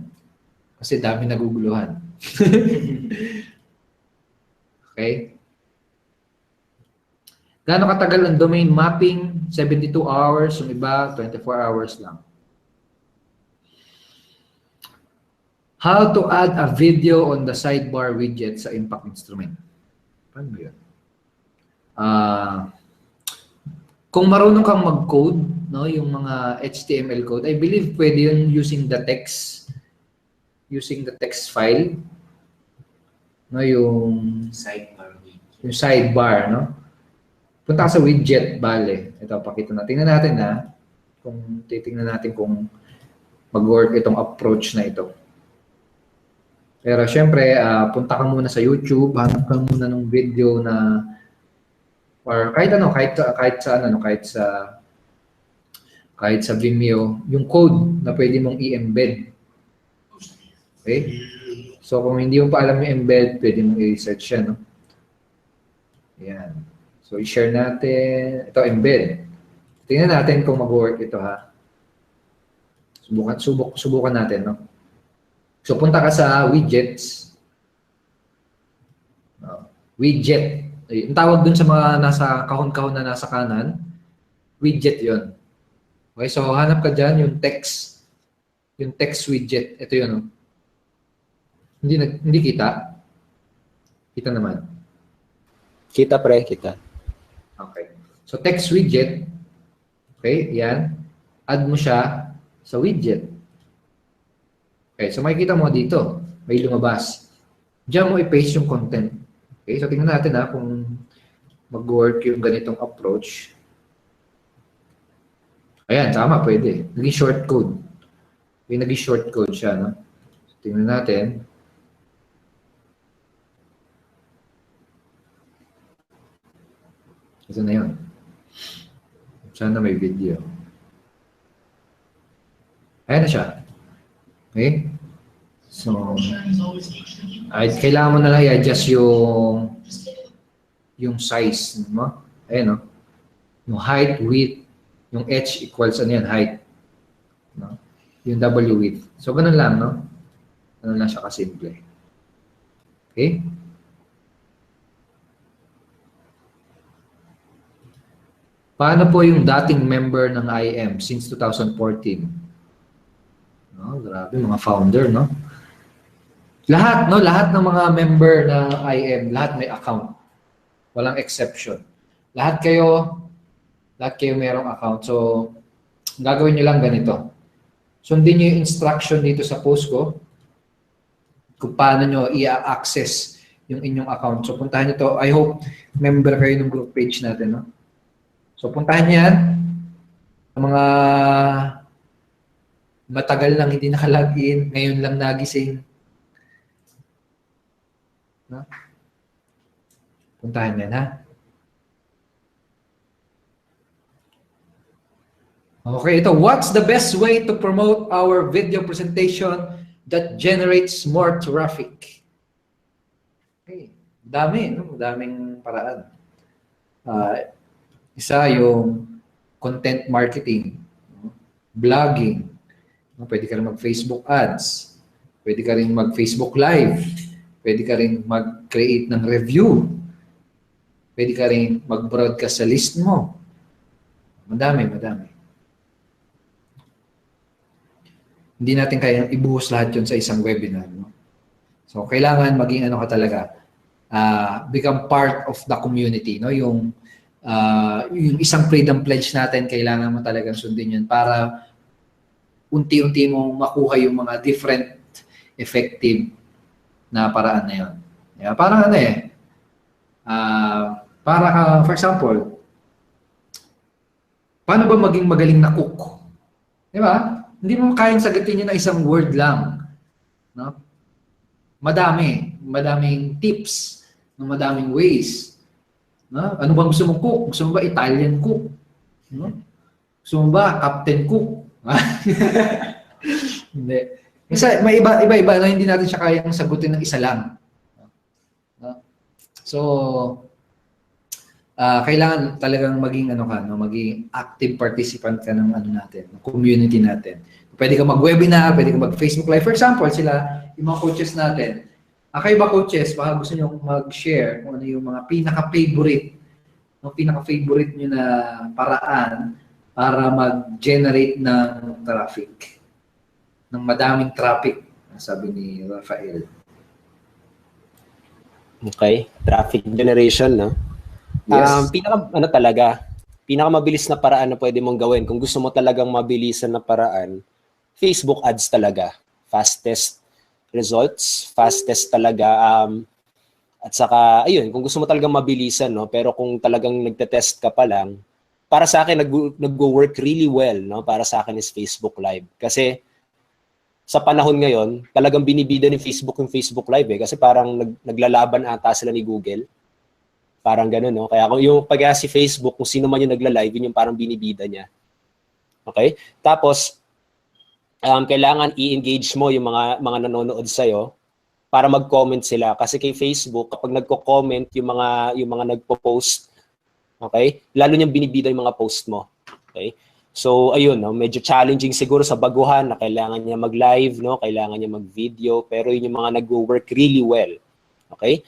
Kasi dami naguguluhan. Okay? Gaano katagal ang domain mapping? 72 hours. Yung iba, 24 hours lang. How to add a video on the sidebar widget sa Impact Instrument. Paano yun? Kung marunong kang mag-code, no, yung mga HTML code, I believe pwede yun using the text file, no, yung sidebar, no. Punta ka sa widget, bale. Ito, pakita natin. Tingnan natin na. Kung titingnan natin kung mag-work itong approach na ito. Pero syempre, punta ka muna sa YouTube, hanap ka muna ng video na or kahit sa Vimeo, yung code na pwede mong i-embed. Okay? So kung hindi mo pa alam yung embed, pwede mong i-research siya, no? Ayan. So i-share natin, ito embed. Tingnan natin kung mag-work ito, ha. Subukan natin, no? So, punta ka sa widgets. Widget. Ang tawag dun sa mga nasa kahon-kahon na nasa kanan, widget yon. Okay, so hanap ka dyan, yung text widget. Ito yun, no? Hindi kita. Kita naman. Kita pre, kita. Okay. So, text widget. Okay, yan. Add mo siya sa widget. Okay, so makikita mo dito, may lumabas. Diyan mo i-paste yung content. Okay, so tingnan natin kung mag-work yung ganitong approach. Ayan, tama, pwede. Naging short code. Okay, naging short code siya, no? So, tingnan natin. Ito na yun. Sana may video. Ayan na siya. Okay? So, kailangan mo na lang i-adjust yung size mo. Ayan, no? Yung height, width, yung h equals ano yan, height. No? Yung w width. So, ganun lang, no? Ganun lang siya kasimple. Okay? Paano po yung dating member ng IM since 2014? No, grabe, mga founder, no? Lahat ng mga member ng IM, lahat may account. Walang exception. Lahat kayo merong account. So, gagawin niyo lang ganito. Sundin niyo yung instruction dito sa post ko kung paano niyo i-access yung inyong account. So, puntahan niyo to. I hope member kayo ng group page natin, no? So, puntahan niyo yan. Ang mga matagal lang hindi naka-login, ngayon lang nagising. No? Puntahan yan, ha? Okay, ito. What's the best way to promote our video presentation that generates more traffic? Okay. Dami, no? Daming paraan. Isa yung content marketing, blogging. Pwede ka rin mag-Facebook ads. Pwede ka rin mag-Facebook live. Pwede ka rin mag-create ng review. Pwede ka rin mag-broadcast sa list mo. Madami. Hindi natin kayang ibuhos lahat yun sa isang webinar. No? So, kailangan maging ano ka talaga, become part of the community. No? Yung isang freedom pledge natin, kailangan mo talagang sundin yun para unti-unti mong makuha yung mga different effective na paraan na yun. Yeah, parang ano for example, paano ba maging magaling na cook? Di ba? Hindi mo kayang sagutin yun na isang word lang. No? Madaming tips, madaming ways. No? Ano bang gusto mong cook? Gusto mo ba Italian cook? No? Gusto mo ba Captain Cook? Hindi. May iba-iba na hindi natin siya kayang sagutin ng isa lang. No? So, kailangan talagang maging maging active participant ka ng natin, ng community natin. Pwede ka mag-webinar, pwede ka mag-Facebook Live. For example, yung mga coaches natin. Kayo ba coaches, baka gusto niyo mag-share kung ano yung mga pinaka-favorite nyo na paraan para mag-generate ng traffic. Ng madaming traffic, sabi ni Rafael. Okay, traffic generation, no? Yes. Pinakamabilis na paraan na pwede mong gawin kung gusto mo talagang mabilisan na paraan, Facebook ads talaga. Fastest results, fastest talaga. At saka, ayun, kung gusto mo talagang mabilisan, no? Pero kung talagang nagte-test ka pa lang, para sa akin, nag-work really well, no? Para sa akin is Facebook Live. Kasi sa panahon ngayon, talagang binibida ni Facebook yung Facebook Live eh. Kasi parang naglalaban ata sila ni Google. Parang gano'n, no? Kaya yung pag si Facebook, kung sino man yung nagla-live, yun yung parang binibida niya. Okay? Tapos, kailangan i-engage mo yung mga nanonood sa'yo para mag-comment sila. Kasi kay Facebook, kapag nagko-comment yung mga nagpo-post, okay? Lalo niyang binibida yung mga post mo. Okay? So, ayun, no? Medyo challenging siguro sa baguhan na kailangan niya mag-live, no? Kailangan niya mag-video, pero yun yung mga nag-work really well. Okay?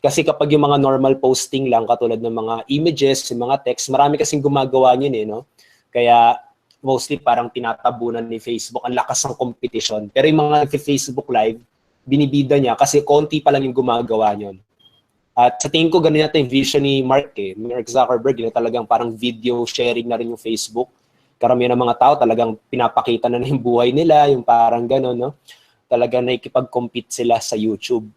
Kasi kapag yung mga normal posting lang, katulad ng mga images, yung mga text, marami kasing gumagawa yun eh, no? Kaya, mostly parang tinatabunan ni Facebook, ang lakas ng competition. Pero yung mga Facebook Live, binibida niya kasi konti pa lang yung gumagawa yun. At sa tingin ko, ganun yata yung vision ni Mark Zuckerberg, na talagang parang video sharing na rin yung Facebook. Karamihan ng mga tao talagang pinapakita na yung buhay nila, yung parang gano'n, no? Talagang nakikipag-compete sila sa YouTube.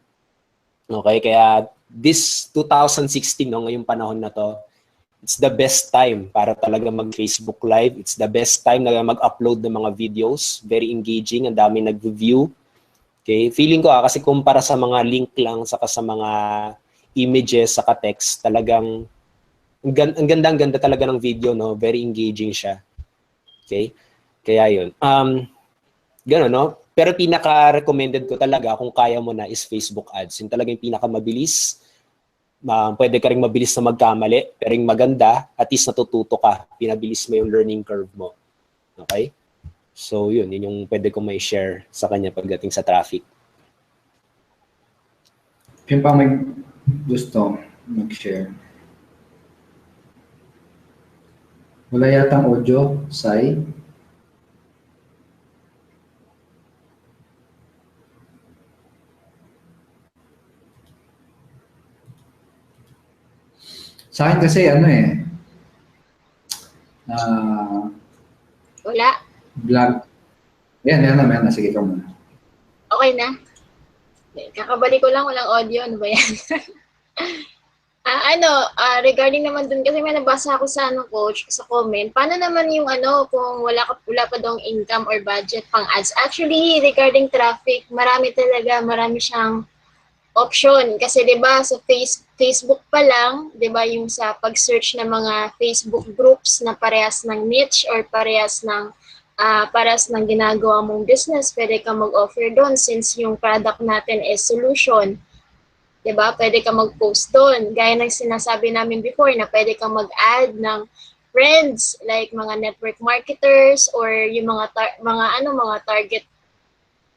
Okay, kaya this 2016, no, ngayong panahon na to, it's the best time para talaga mag-Facebook Live. It's the best time na mag-upload ng mga videos. Very engaging, ang dami nag-view. Okay, feeling ko kasi kumpara sa mga link lang, saka sa mga images, saka text, talagang ang ganda talaga ng video, no? Very engaging siya. Okay? Kaya yun. Gano'n, no? Pero pinaka-recommended ko talaga kung kaya mo na is Facebook ads. Yung talagang pinaka-mabilis. Pwede ka rin mabilis na magkamali, pero yung maganda, at least natututo ka. Pinabilis mo yung learning curve mo. Okay? So, yun yung pwede kong may share sa kanya pagdating sa traffic. Yung pa may gusto mag-share. Wala yatang audio, Sai. Sa akin kasi Wala. vlog. Yan na. Sige ka muna. Okay na. Kakabalik ko lang, walang audio. Ano ba yan? Regarding naman dun, kasi may nabasa ako sa coach, sa comment, paano naman yung kung wala pa daw income or budget pang ads? Actually, regarding traffic, marami siyang option. Kasi 'di ba sa Facebook pa lang, 'di ba, yung sa pag-search ng mga Facebook groups na parehas ng niche or parehas ng ginagawa mong business, pwede ka mag-offer doon since yung product natin is solution. 'Di ba? Pwede ka mag-post doon. Gaya ng sinasabi namin before na pwede ka mag-add ng friends like mga network marketers or yung mga target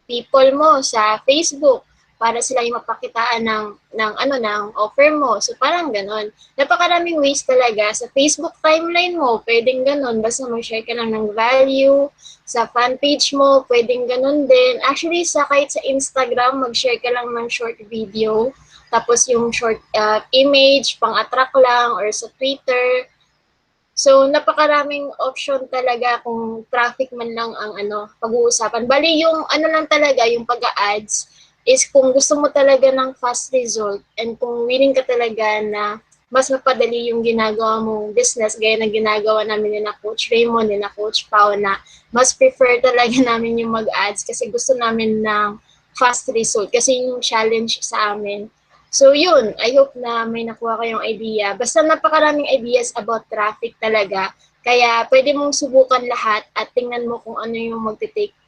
people mo sa Facebook para sila yung mapakitaan ng offer mo. So parang ganon. Napakaraming ways talaga. Sa Facebook timeline mo, pwedeng ganon. Basta mag-share ka lang ng value. Sa fan page mo, pwedeng ganon din. Actually, kahit sa Instagram, mag-share ka lang ng short video. Tapos yung short image, pang-attract lang, or sa Twitter. So, napakaraming option talaga kung traffic man lang ang pag-uusapan. Bali, yung lang talaga, yung pag-a-ads, is kung gusto mo talaga ng fast result and kung willing ka talaga na mas mapadali yung ginagawa mong business, gaya na ginagawa namin na Coach Raymond, na Coach Pao, na mas prefer talaga namin yung mag-ads kasi gusto namin ng fast result kasi yung challenge sa amin. So yun, I hope na may nakuha kayong idea. Basta napakaraming ideas about traffic talaga. Kaya pwede mong subukan lahat at tingnan mo kung ano yung magte-take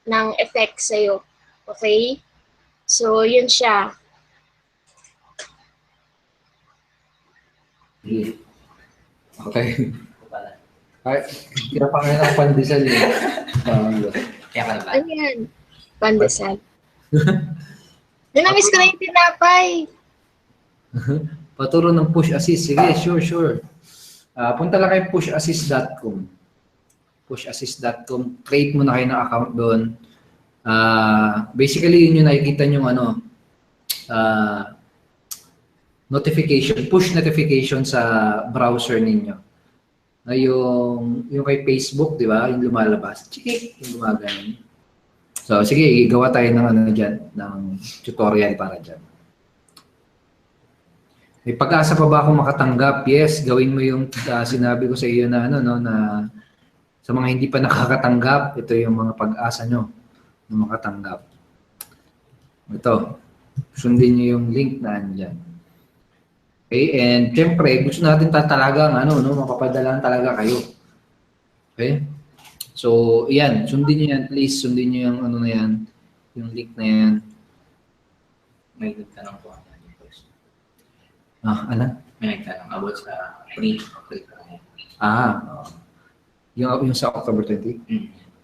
ng effect sa'yo. Okay? So, yun siya. Okay. Ay, kaya pa ngayon ang pandesal eh. Kaya ka na ba? Ano yan? Pandesal. Namiss ko na yung tinapay. Paturo ng push assist. Sige, sure. Punta lang kayo pushassist.com. Pushassist.com. Create mo na kayo ng account doon. Basically, yun yung nakikita nyo notification, push notification sa browser ninyo. Yung kay Facebook, di ba? Yung lumalabas. Yung gumagano. So, sige, gawa tayo ng dyan, ng tutorial para dyan. May pag-asa pa ba akong makatanggap? Yes, gawin mo yung sinabi ko sa iyo na ano no na sa mga hindi pa nakakatanggap, ito yung mga pag-asa nyo na makatanggap. Ito, sundin nyo yung link na andyan. Okay, and syempre, gusto natin talagang mapapadala talaga kayo. Okay? So, yan, sundin nyo yan, please, sundin nyo yung na yan, yung link na yan. May nagtanong po. Ano? May nagtanong about sa free. Yung sa October 20?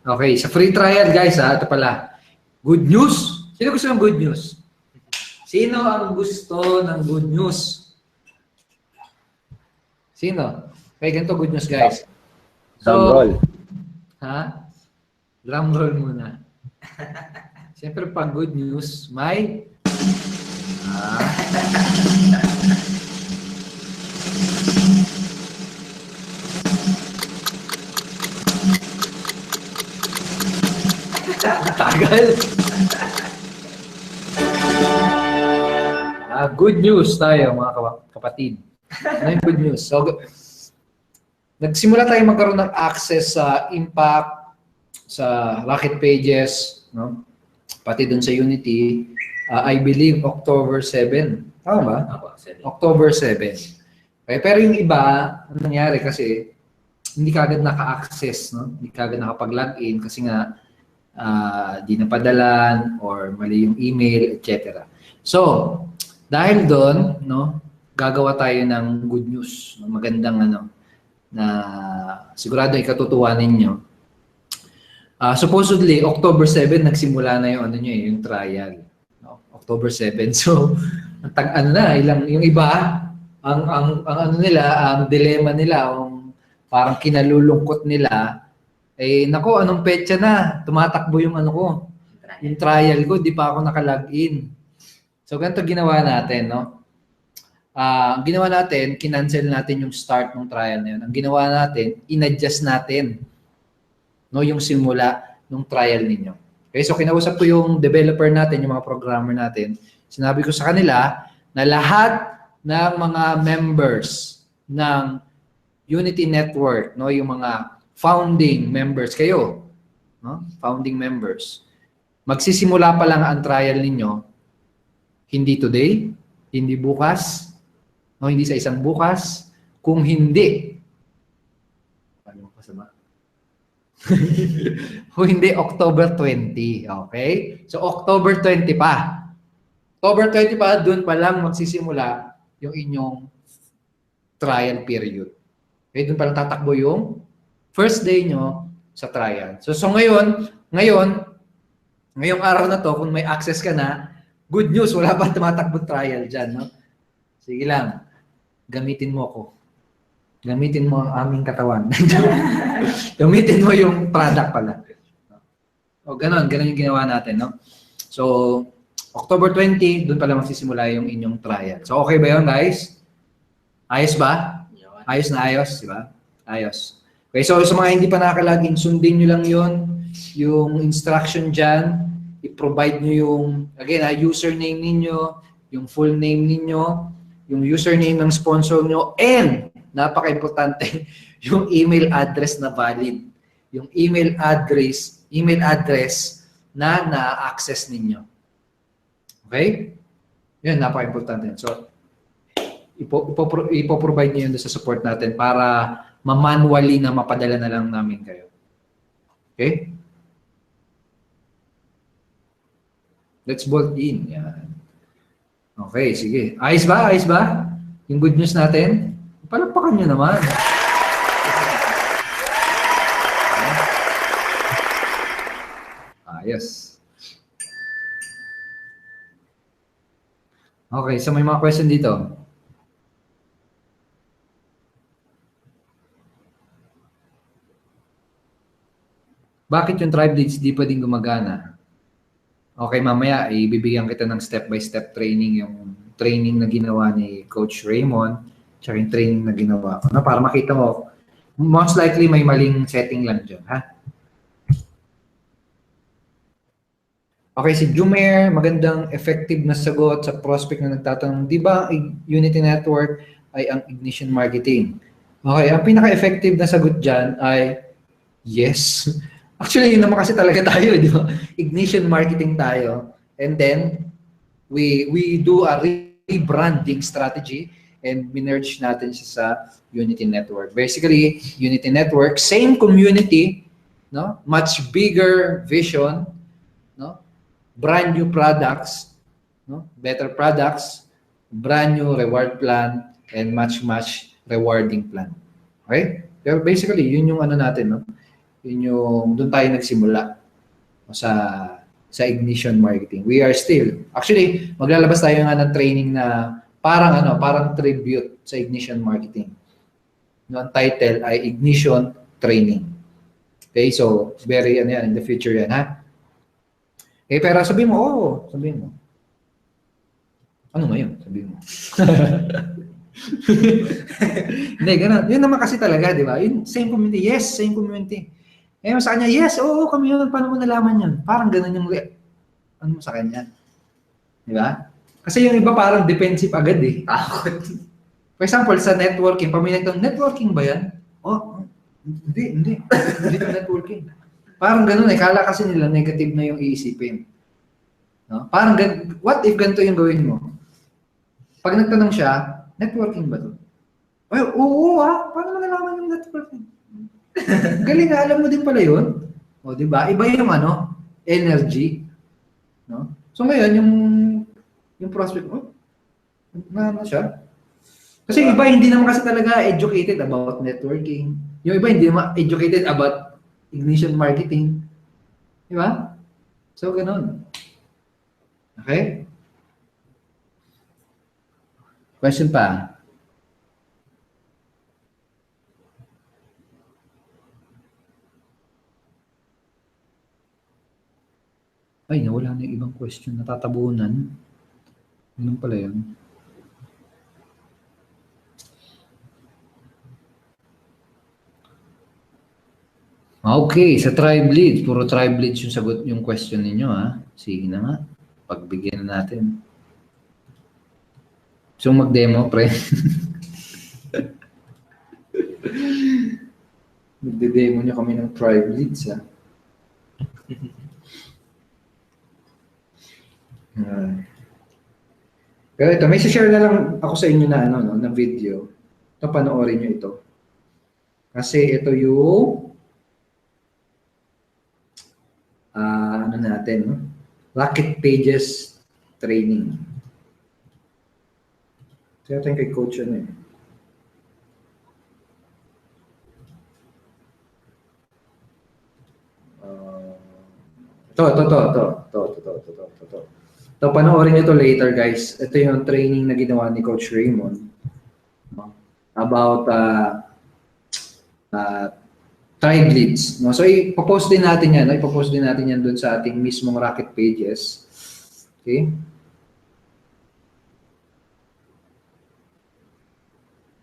Okay, sa free trial guys ito pala. Good news! Sino gusto ng good news? Sino ang gusto ng good news? Sino? Okay, ganito good news guys. Drum roll. Drum roll muna. Siyempre pag good news, may tagal. Good news tayo mga kapatid. Ano yung good news? So, nagsimula tayo magkaroon ng access sa Impact, sa Rocket Pages, no? Pati dun sa Unity. I believe October 7. Tama ba? October 7. Okay, pero yung iba, ano nangyari kasi, hindi kagad naka-access, no? Hindi kagad nakapag-login kasi nga, di napadalan or mali yung email, etc. So, dahil doon, no, gagawa tayo ng good news, no, magandang na sigurado ikatutuwa ninyo. Supposedly, October 7 nagsimula na yung yung trial. No? October 7. So, yung iba, ang dilemma nila, parang kinalulungkot nila, nako, anong petsa na? Tumatakbo yung yung trial ko, di pa ako naka-login. So, ganito ginawa natin, no? Ang ginawa natin, kinancel natin yung start ng trial na yun. Ang ginawa natin, in-adjust natin, no, yung simula ng trial ninyo. Okay, so kinausap ko yung developer natin, yung mga programmer natin. Sinabi ko sa kanila na lahat ng mga members ng Unity Network, no, yung mga founding members kayo, no? Founding members. Magsisimula pa lang ang trial ninyo, hindi today, hindi bukas, no, hindi sa isang bukas, kung hindi, kung hindi October 20, okay? So October 20 pa. October 20 pa, doon pa lang magsisimula yung inyong trial period. Okay, doon pa lang tatakbo yung first day nyo sa trial. So ngayong araw na to, kung may access ka na, good news, wala pa tumatakbo trial dyan, no? Sige lang, gamitin mo ako. Gamitin mo ang aming katawan. Gamitin mo yung product pala. O ganon yung ginawa natin, no? So, October 20, doon pala magsisimula yung inyong trial. So, okay ba yun, guys? Ayos ba? Ayos na ayos, di ba? Ayos. Okay, so sa mga hindi pa nakakalagin, sundin nyo lang yun, yung instruction dyan, i-provide nyo yung, again, username ninyo, yung full name ninyo, yung username ng sponsor nyo, and, napaka-importante, yung email address na valid. Yung email address na na-access ninyo. Okay? Yan, napaka-importante. So, ipoprovide nyo yun sa support natin para ma-manually na mapadala na lang namin kayo. Okay? Let's bolt in. Yan. Okay, sige. Ayos ba? Ayos ba? Yung good news natin? Palakpakan nyo naman. Ayos. Okay, so may mga question dito. Bakit yung tribe leads di pwedeng gumagana? Okay, mamaya ibibigyan kita ng step-by-step training, yung training na ginawa ni Coach Raymond, tsaka yung training na ginawa ko. No? Para makita mo, most likely may maling setting lang dyan. Ha? Okay, si Jumer, magandang effective na sagot sa prospect na nagtatanong, di ba Unity Network ay ang ignition marketing? Okay, ang pinaka-effective na sagot dyan ay yes. Actually, yun naman kasi talaga tayo, di ba? Ignition marketing tayo. And then, we do a rebranding strategy and minerge natin siya sa Unity Network. Basically, Unity Network, same community, no? Much bigger vision, no? Brand new products, no? Better products, brand new reward plan, and much rewarding plan. Okay? Pero basically, yun yung ano natin, no? Yun yung doon tayo nagsimula sa ignition marketing. We are still, actually, maglalabas tayo nga ng training na parang tribute sa ignition marketing. No, ang title ay Ignition Training. Okay, so very in the future yan, ha? Eh, pero sabihin mo. Ano ngayon? Sabihin mo. Hindi, ganun. Yun naman kasi talaga, di ba? Yun, same community. Yes, same community. Eh, sa kanya, yes, oo, kami yun. Paano mo nalaman yun? Parang ganun yung ano sa kanya. Di ba? Kasi yung iba parang defensive agad eh. Takot. For example, sa networking, pamilya ito, networking ba yan? Oh, hindi. Hindi ito networking. Parang ganun eh. Kala kasi nila negative na yung iisipin. No? Parang, what if ganito yung gawin mo? Pag nagtanong siya, networking ba to? Ay, oo paano mo nalaman yung networking? Galing nga, alam mo din pala yun. O, di ba? Iba yung energy. No? So ngayon, yung prospect, na siya. Kasi yung iba hindi naman kasi talaga educated about networking. Yung iba hindi naman educated about ignition marketing. Di ba? So, ganun. Okay? Question pa? Ay, nawala na yung ibang question. Natatabunan. Ganun pala yun. Okay, sa tribe leads. Puro tribe leads yung sagot yung question ninyo, ha? Sige na nga. Pagbigyan na natin. So, mag-demo, pre. Magde-demo nyo kami ng tribe leads, ha? Pero ito, may share na lang ako sa inyo na na video. Ito, panoorin nyo ito. Kasi ito yung natin, no? Rocket Pages training. Kaya tayo kay coach ano eh. Ito, panoorin nyo ito later, guys. Ito yung training na ginawa ni Coach Raymond about tribe leads. No? So, ipopost din natin yan. Ipopost din natin yan doon sa ating mismong Rocket Pages. Okay?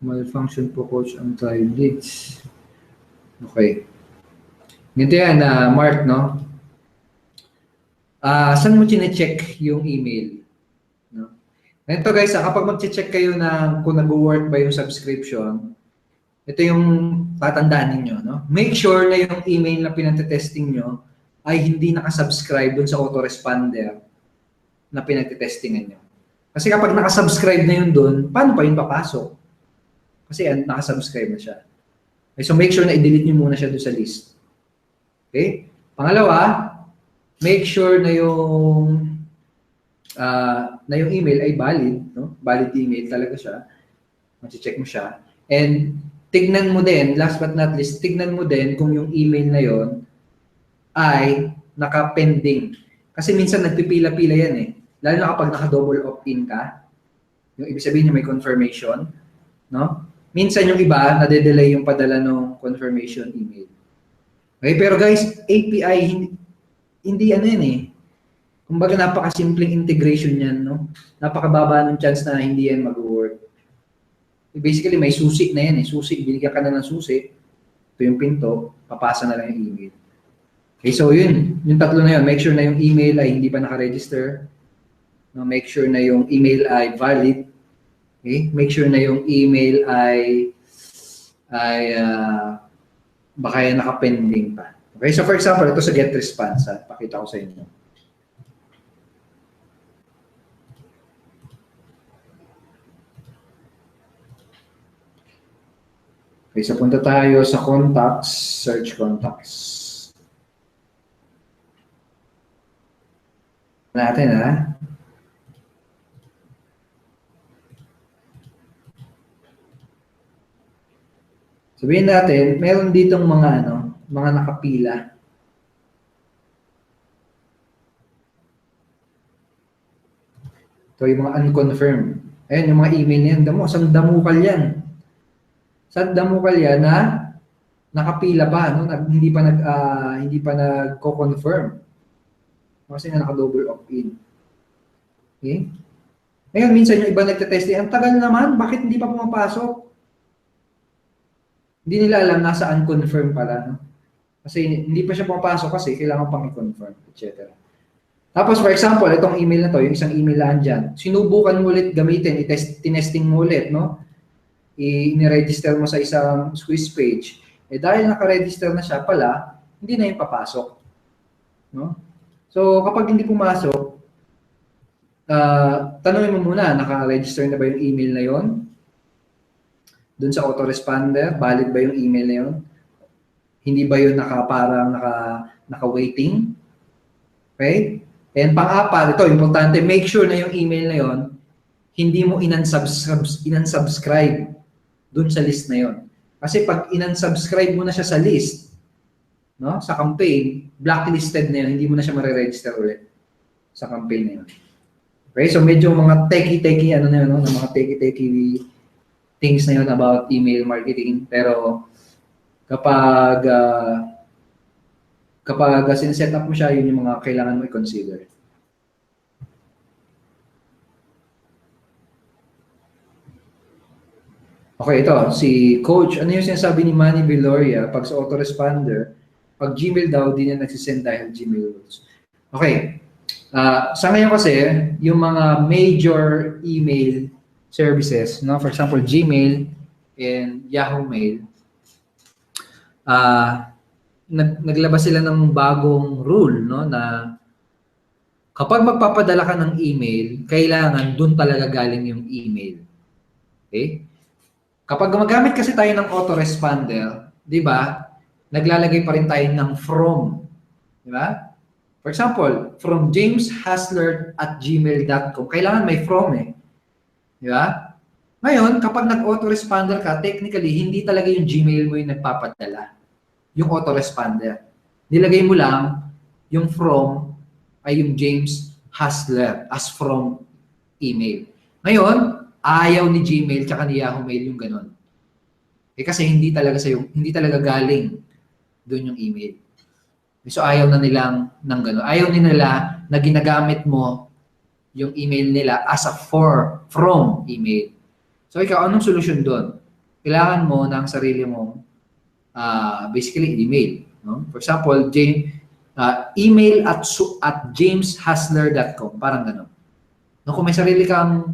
Malfunction po, Coach, ang tribe leads. Okay. Ganito yan, Mark, no? Saan mo chine-check yung email? No? Ito guys, kapag mag-check kayo na kung nag-work ba yung subscription, ito yung tatandaan ninyo. No? Make sure na yung email na pinag-testing nyo ay hindi nakasubscribe dun sa autoresponder na pinag-testingan nyo. Kasi kapag nakasubscribe na yun dun, paano pa yun papasok? Kasi nakasubscribe na siya. Okay, so make sure na i-delete nyo muna siya dun sa list. Okay? Pangalawa, make sure na yung email ay valid, no? Valid email talaga siya. Mag-check mo siya. And tignan mo din, last but not least, tignan mo din kung yung email na yon ay naka-pending. Kasi minsan nagpipila-pila yan eh. Lalo na kapag naka-double opt-in ka, yung ibig sabihin niya may confirmation, no? Minsan yung iba, nade-delay yung padala ng confirmation email. Okay, pero guys, API, hindi yan eh. Kumbaga napaka-simpleng integration yan, no? Napakababa ng chance na hindi yan mag-work. Basically, may susi na yan eh. Susi, binigyan ka na ng susi. Ito yung pinto, papasa na lang yung email. Okay, so yun, yung tatlo na yun. Make sure na yung email ay hindi pa naka-register. No, make sure na yung email ay valid. Okay? Make sure na yung email ay baka yan naka-pending pa. Okay, so for example, ito sa get response, pakita ko sa inyo. Okay, so punta tayo sa contacts, search contacts. Natin sabihin natin, meron ditong mga nakapila. Ito yung mga unconfirmed. Ayan, yung mga email niyan. Saan damukal yan? Saan damukal yan na nakapila pa, no? Hindi pa nagko-confirm. Kasi naka-double opt-in. Okay? Ngayon, minsan yung iba nagtetesting, ang tagal naman, bakit hindi pa pumapasok? Hindi nila alam, nasa unconfirmed pala, no? Kasi hindi pa siya pumapasok kasi kailangan pang i-confirm, etc. Tapos, for example, itong email na to, yung isang email lang dyan, sinubukan mo ulit gamitin, tinesting mo ulit, no? I-register mo sa isang Swiss page. Dahil naka-register na siya pala, hindi na yung papasok. No? So, kapag hindi pumasok, tanongin mo muna, naka-register na ba yung email na yon? Doon sa autoresponder, valid ba yung email na yon? Hindi ba yun naka-waiting? Okay? And pang-apat, ito, importante, make sure na yung email na yon, hindi mo inansubscribe doon sa list na yon. Kasi pag inansubscribe mo na siya sa list, no, sa campaign, blacklisted na yun, hindi mo na siya mariregister ulit sa campaign na yun. Okay, so medyo mga techie na yun, no, mga techie things na yun about email marketing. Pero kapag sineset up mo siya, yun yung mga kailangan mo i-consider. Okay, ito, si Coach, ano yung sinasabi ni Manny Viloria pag sa autoresponder, pag Gmail daw, di na nagsisend dahil Gmail rules. Okay, sa ngayon kasi, yung mga major email services, no? For example, Gmail and Yahoo Mail, naglabas sila ng bagong rule, no, na kapag magpapadala ka ng email, kailangan dun talaga galing yung email. Okay? Kapag gumagamit kasi tayo ng autoresponder, di ba, naglalagay pa rin tayo ng from. Di ba? For example, from jameshasler@gmail.com, kailangan may from Di ba? Ngayon, kapag nag-autoresponder ka, technically, hindi talaga yung Gmail mo yung nagpapadala. Yung autoresponder. Nilagay mo lang yung from ay yung James Hasler as from email. Ngayon, ayaw ni Gmail tsaka ni Yahoo Mail yung ganun. Kasi hindi talaga galing doon yung email. So ayaw na nilang ng ganun. Ayaw nila na ginagamit mo yung email nila as a from email. So ikaw, anong solusyon doon? Kailangan mo ng sarili mong basically email. No? For example, email at jameshasler.com. Parang gano'n. No, kung may sarili kang,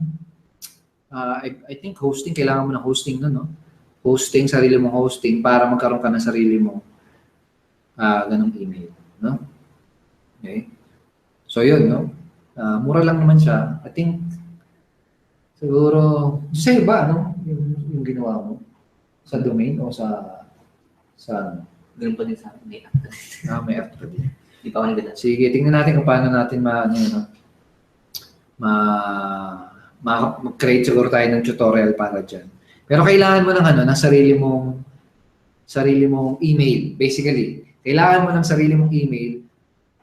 I think hosting, kailangan mo ng hosting no? Hosting, sarili mong hosting para magkaroon ka ng sarili mong ganong email. No? Okay? So yun, no? Mura lang naman siya. I think, siguro, sa iba, no? Yung ginawa mo? Sa domain o sa Ganun pa din sa akin. may app pa din. Di pa ako nagdala. Sige, tingnan natin kung paano natin mag-create siguro tayo ng tutorial para dyan. Pero kailangan mo ng sarili mong email, basically. Kailangan mo ng sarili mong email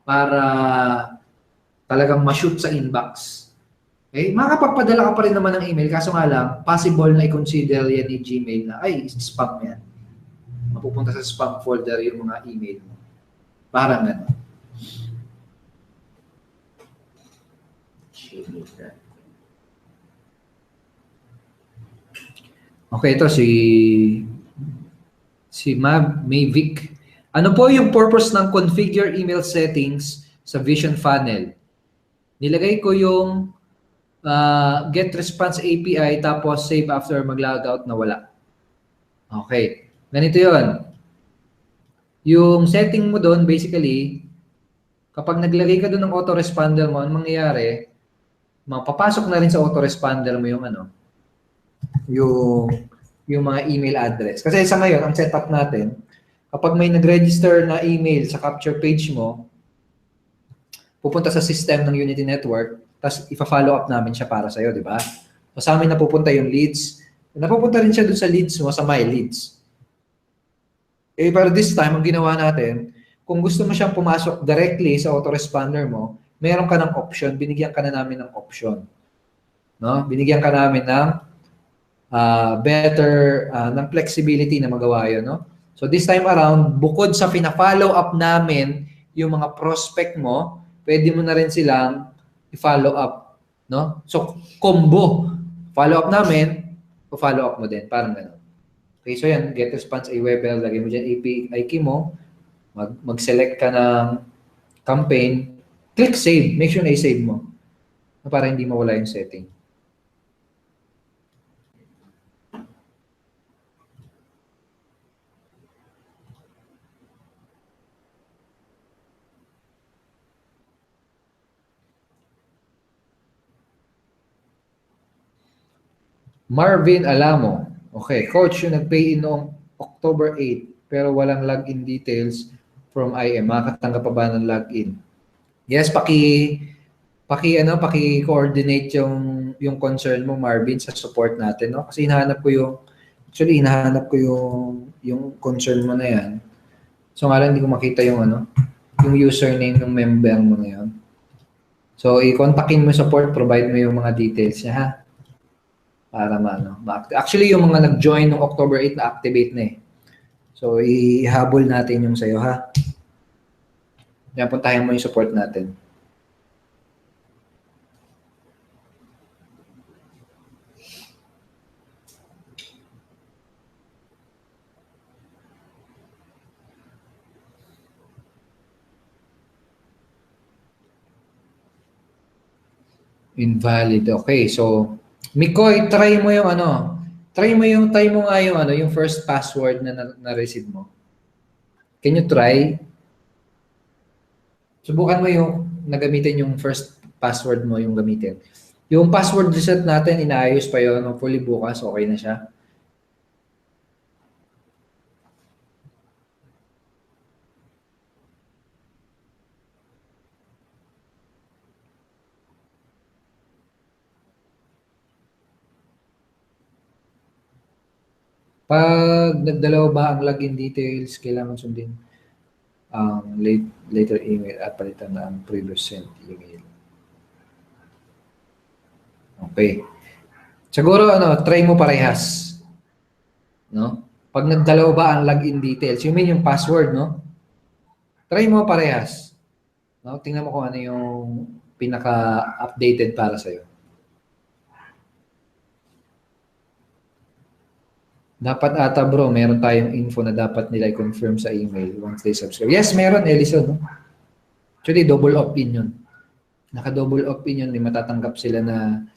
para talagang ma-shoot sa inbox. Okay? Makapagpadala ka pa rin naman ng email, kaso nga lang, possible na i-consider yan ni Gmail na, ay, spam yan. Mapupunta sa spam folder yung mga email mo. Parang gano'n. Okay, ito si Mayvic. Ano po yung purpose ng configure email settings sa Vision Funnel? Nilagay ko yung get response API tapos save after mag-logout na wala. Okay. Ganito yun. Yung setting mo doon, basically, kapag naglagay ka doon ng autoresponder mo, anong mangyayari? Mapapasok na rin sa autoresponder mo yung yung mga email address. Kasi sa ngayon, ang setup natin, kapag may nag-register na email sa capture page mo, pupunta sa system ng Unity Network, tapos ipa-follow up namin siya para sa'yo, di ba? So sa amin napupunta yung leads. Napupunta rin siya doon sa leads mo, sa my leads. Pero this time, ang ginawa natin, kung gusto mo siyang pumasok directly sa autoresponder mo, meron ka ng option, binigyan ka na namin ng option. No? Binigyan ka namin ng ng flexibility na magawa yun. No? So this time around, bukod sa pina-follow up namin yung mga prospect mo, pwede mo na rin silang i-follow up. No? So combo, follow up namin, follow up mo din. Parang gano'n. Okay, so yan, get response AWeber, lagay mo dyan API key mo, mag-select ka ng campaign, click save, make sure na i-save mo para hindi mawala yung setting. Marvin Alamo. Okay, coach, yung nag-pay in noong October 8 pero walang login details from IM. Makakatanggap pa ba ng login? Yes, paki-coordinate yung concern mo, Marvin, sa support natin, no? Kasi hinahanap ko yung concern mo na yan. So nga lang hindi ko makita yung yung username ng member mo na yan. So i-contactin mo support, provide mo yung mga details niya, ha? Para actually yung mga nag-join ng October 8 na activate na eh. So ihabol natin yung sa'yo, ha? Yan, puntahin mo yung support natin. Invalid. Okay, so Mikoy, try mo nga yung first password na receive mo. Can you try? Subukan mo yung nagamitin yung first password mo yung gamitin. Yung password reset natin, inaayos pa yun. Hopefully bukas, okay na siya. Pag nagdalawa ba ang login details, kailangan sundin ang later email at palitan na ang previous sent email. Okay. Siguro try mo parehas. No? Pag nagdalawa ba ang login details, you mean yung password, no? Try mo parehas. No? Tingnan mo kung ano yung pinaka-updated para sa'yo. Dapat ata bro, meron tayong info na dapat nila i-confirm sa email once they subscribe. Yes, meron, Ellison. No? Actually, double opt-in yun. Naka-double opt-in yun, matatanggap sila na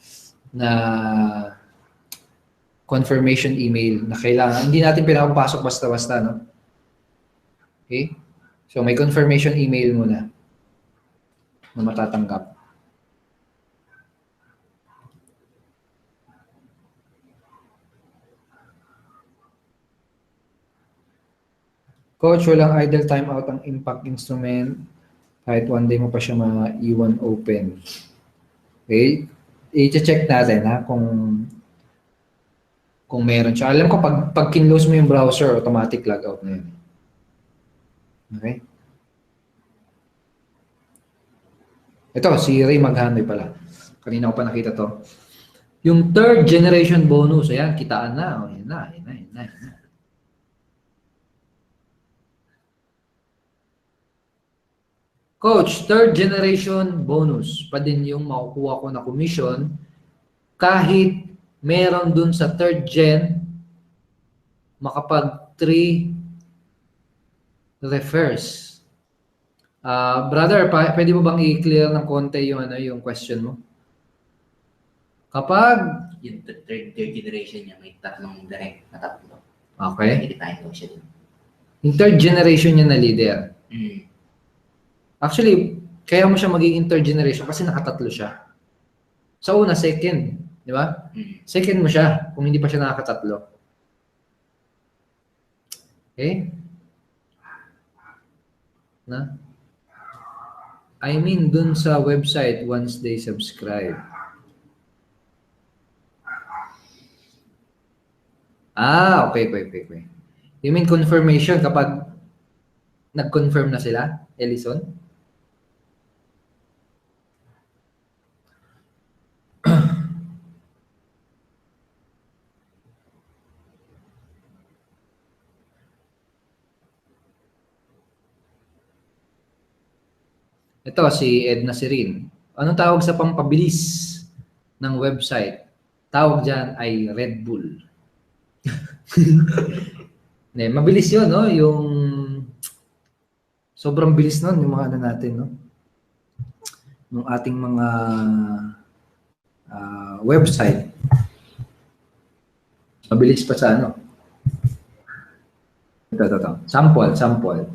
confirmation email na kailangan. Hindi natin pinapapasok basta-basta, no? Okay? So, may confirmation email muna na matatanggap. Coach, walang idle timeout ang impact instrument. Kahit one day mo pa siya ma-iwan open. Okay? I-check natin ha, kung meron siya. Alam ko, pag kinlose mo yung browser, automatic logout na yun. Okay? Ito, si Ray Maghanoy pala. Kanina ko pa nakita to. Yung third generation bonus, ayan, kitaan na. Ayan na. Coach, third generation bonus pa din yung makukuha ko na commission kahit meron dun sa third gen makapag 3 refers. Brother, pwede mo bang i-clear ng konti yung yung question mo? Kapag Yung third generation niya, may tatlong direct na tatlo. okay, Nakikitahin ko siya din. yung third generation niya na leader. Mm. Actually, kaya mo siya maging third generation kasi nakatatlo siya. Sa una, second, di ba? Mm. Second mo siya kung hindi pa siya nakakatatlo. Okay? Na? I mean, dun sa website, once they subscribe. Okay. You mean confirmation kapag nag-confirm na sila, Ellison? Ito, si Edna Sirin. Anong tawag sa pampabilis ng website? Tawag dyan ay Red Bull. Mabilis yun, no? Yung sobrang bilis nun, yung mga natin, no? Yung ating mga website. Mabilis pa sa Ito. Sample.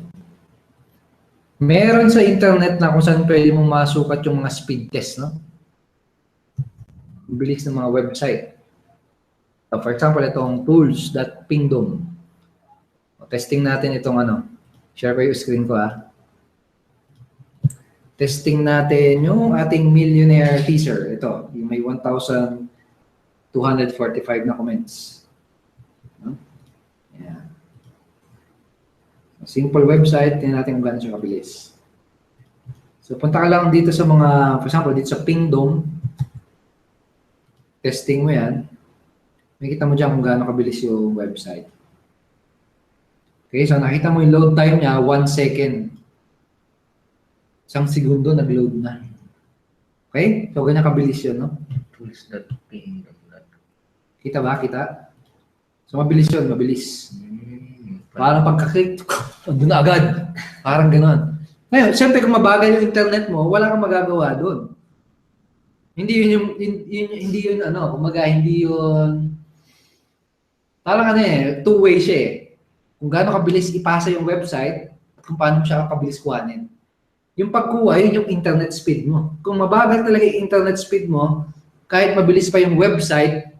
Meron sa internet na kung saan pwede mong masukat yung mga speed test, no? Bilis ng mga website. So, for example, itong tools.pingdom. Testing natin itong Share ko yung screen ko, Testing natin yung ating millionaire teaser. Ito, yung may 1,245 na comments. No? Yeah. Simple website, tingnan natin kung gaano siya kabilis. So, punta ka lang dito sa mga, for example, dito sa Pingdom. Testing mo yan. Makikita mo dyan kung gaano kabilis yung website. Okay, so nakita mo yung load time niya, 1 second. 1 segundo, nag-load na. Okay? So, ganyan kabilis yun, no? Tools.pingdom. Kita ba? Kita? So, mabilis yun, mabilis. Parang pagka-click, doon na agad. Parang gano'n. Ngayon, siyempre kung mabagal yung internet mo, wala kang magagawa doon. Hindi yun hindi yun, parang two-way siya eh. Kung gaano kabilis ipasa yung website, at kung paano siya kabilis kuhanin. Yung pagkuha, yun yung internet speed mo. Kung mabagal talaga yung internet speed mo, kahit mabilis pa yung website,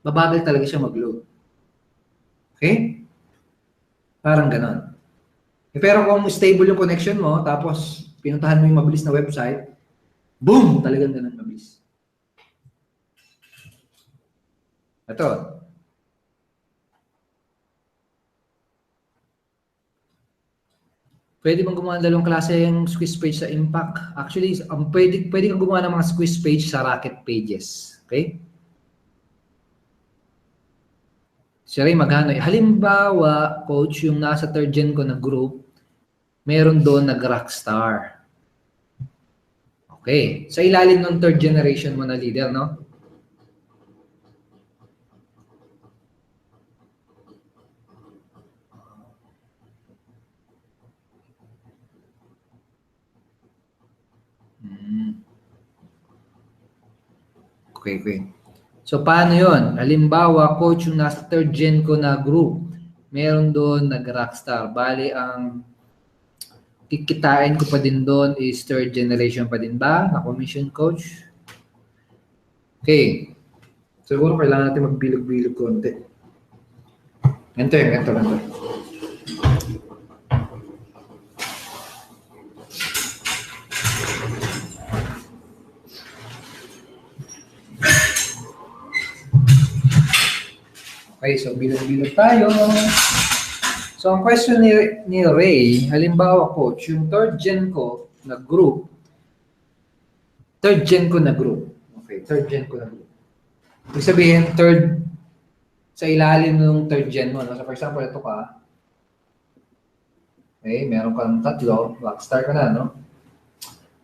mabagal talaga siya mag-load. Okay? Parang ganon. Pero kung stable yung connection mo, tapos pinuntahan mo yung mabilis na website, boom! Talagang ganon mabilis. Ito. Pwede bang gumawa ng dalawang klase yung squeeze page sa Impact? Actually, pwede kang gumawa ng mga squeeze page sa Rocket Pages. Okay? Siya rin maghano. Halimbawa, coach, yung nasa third gen ko na group, meron doon nag-rockstar. Okay. Sa ilalim ng third generation mo na leader, no? Okay. So, paano yun? Halimbawa, coach, yung nasa third gen ko na group, meron doon nag-rockstar. Bali, ang kikitain ko pa din doon is third generation pa din ba? Na commission coach? Okay. Siguro kailangan natin magbilog-bilog konti. Ganito. Okay, so bilog-bilog tayo. So, ang question ni Ray, halimbawa coach, yung third gen ko na group. Okay, third gen ko na group. Ibig sabihin, third, sa ilalim ng third gen mo. No? So, for example, ito ka. Okay, meron kang 3, rockstar ka na, no?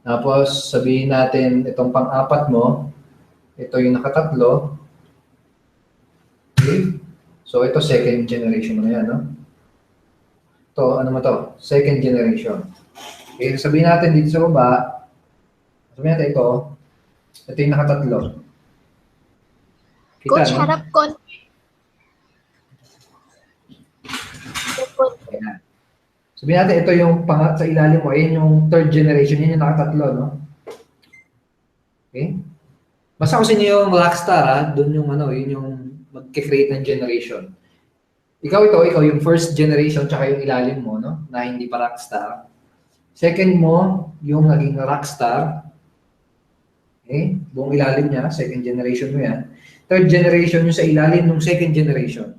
Tapos, sabihin natin, itong pang-apat mo, ito yung nakatatlo. Okay. So, ito second generation mo na yan, no? to, ano mo to? Second generation. Okay, sabihin natin dito sa baba, sabihin natin ito yung nakatatlo. Kita, Coach, no? harap ko. Ayan. Sabihin natin, ito yung sa ilalim mo, ayan yung third generation, yun yung nakatatlo, no? Okay? Basta kung sino yung rockstar, ha? Doon yung yun yung mag-create ng generation. Ikaw yung first generation, tsaka yung ilalim mo, no? Na hindi pa rockstar. Second mo, yung naging rockstar. Okay? Buong ilalim niya, second generation mo yan. Third generation yung sa ilalim ng second generation.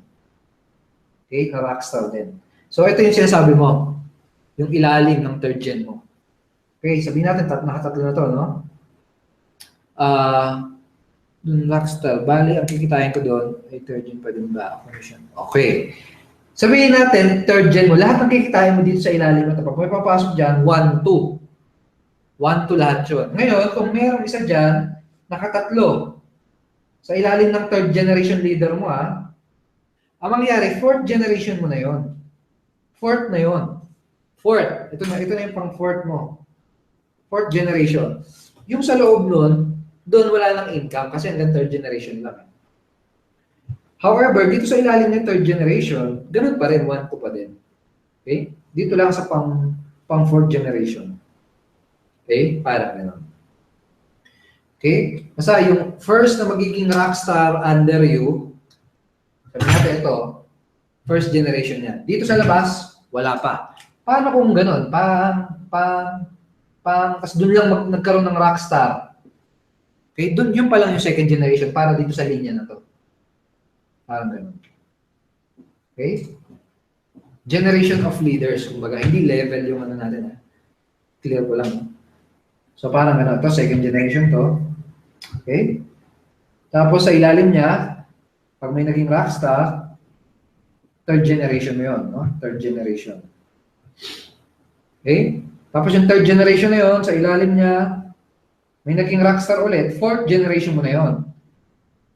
Okay? Na rockstar din. So, ito yung sinasabi mo. Yung ilalim ng third gen mo. Okay, sabihin natin, nakatatlo na to, no? Rockstar. Bali, ang kikitain ko doon, ay third gen pa din ba? Okay. Sabihin natin, third gen mo, lahat ng kikitain mo dito sa ilalim ito, pag may papasok dyan, 1, 2. 1, 2 lahat yun. Ngayon, kung mayroong isa dyan, nakatatlo. Sa ilalim ng third generation leader mo, ang mangyari, fourth generation mo na yon. Fourth na yon. Fourth. Ito na yung pang fourth mo. Fourth generation. Yung sa loob nun, doon wala nang income kasi hanggang third generation lang. However, dito sa ilalim ng third generation, ganun pa rin, 1 ko pa din. Okay? Dito lang sa pang fourth generation. Okay? Parang ganun. Okay? Basta yung first na magiging rockstar under you, sabi natin ito, first generation yan. Dito sa labas, wala pa. Paano kung ganun? Kasi doon lang nagkaroon ng rockstar. Okay? Doon, yun pa lang yung second generation para dito sa linya na to. Parang ganun. Okay? Generation of leaders. Kumbaga, hindi level yung natin. Clear ko lang. So, parang ganun. Ito, second generation to. Okay? Tapos, sa ilalim niya, pag may naging rockstar, third generation mo yun. No? Third generation. Okay? Tapos yung third generation na yun, sa ilalim niya, may naging rockstar ulit, fourth generation mo na yun.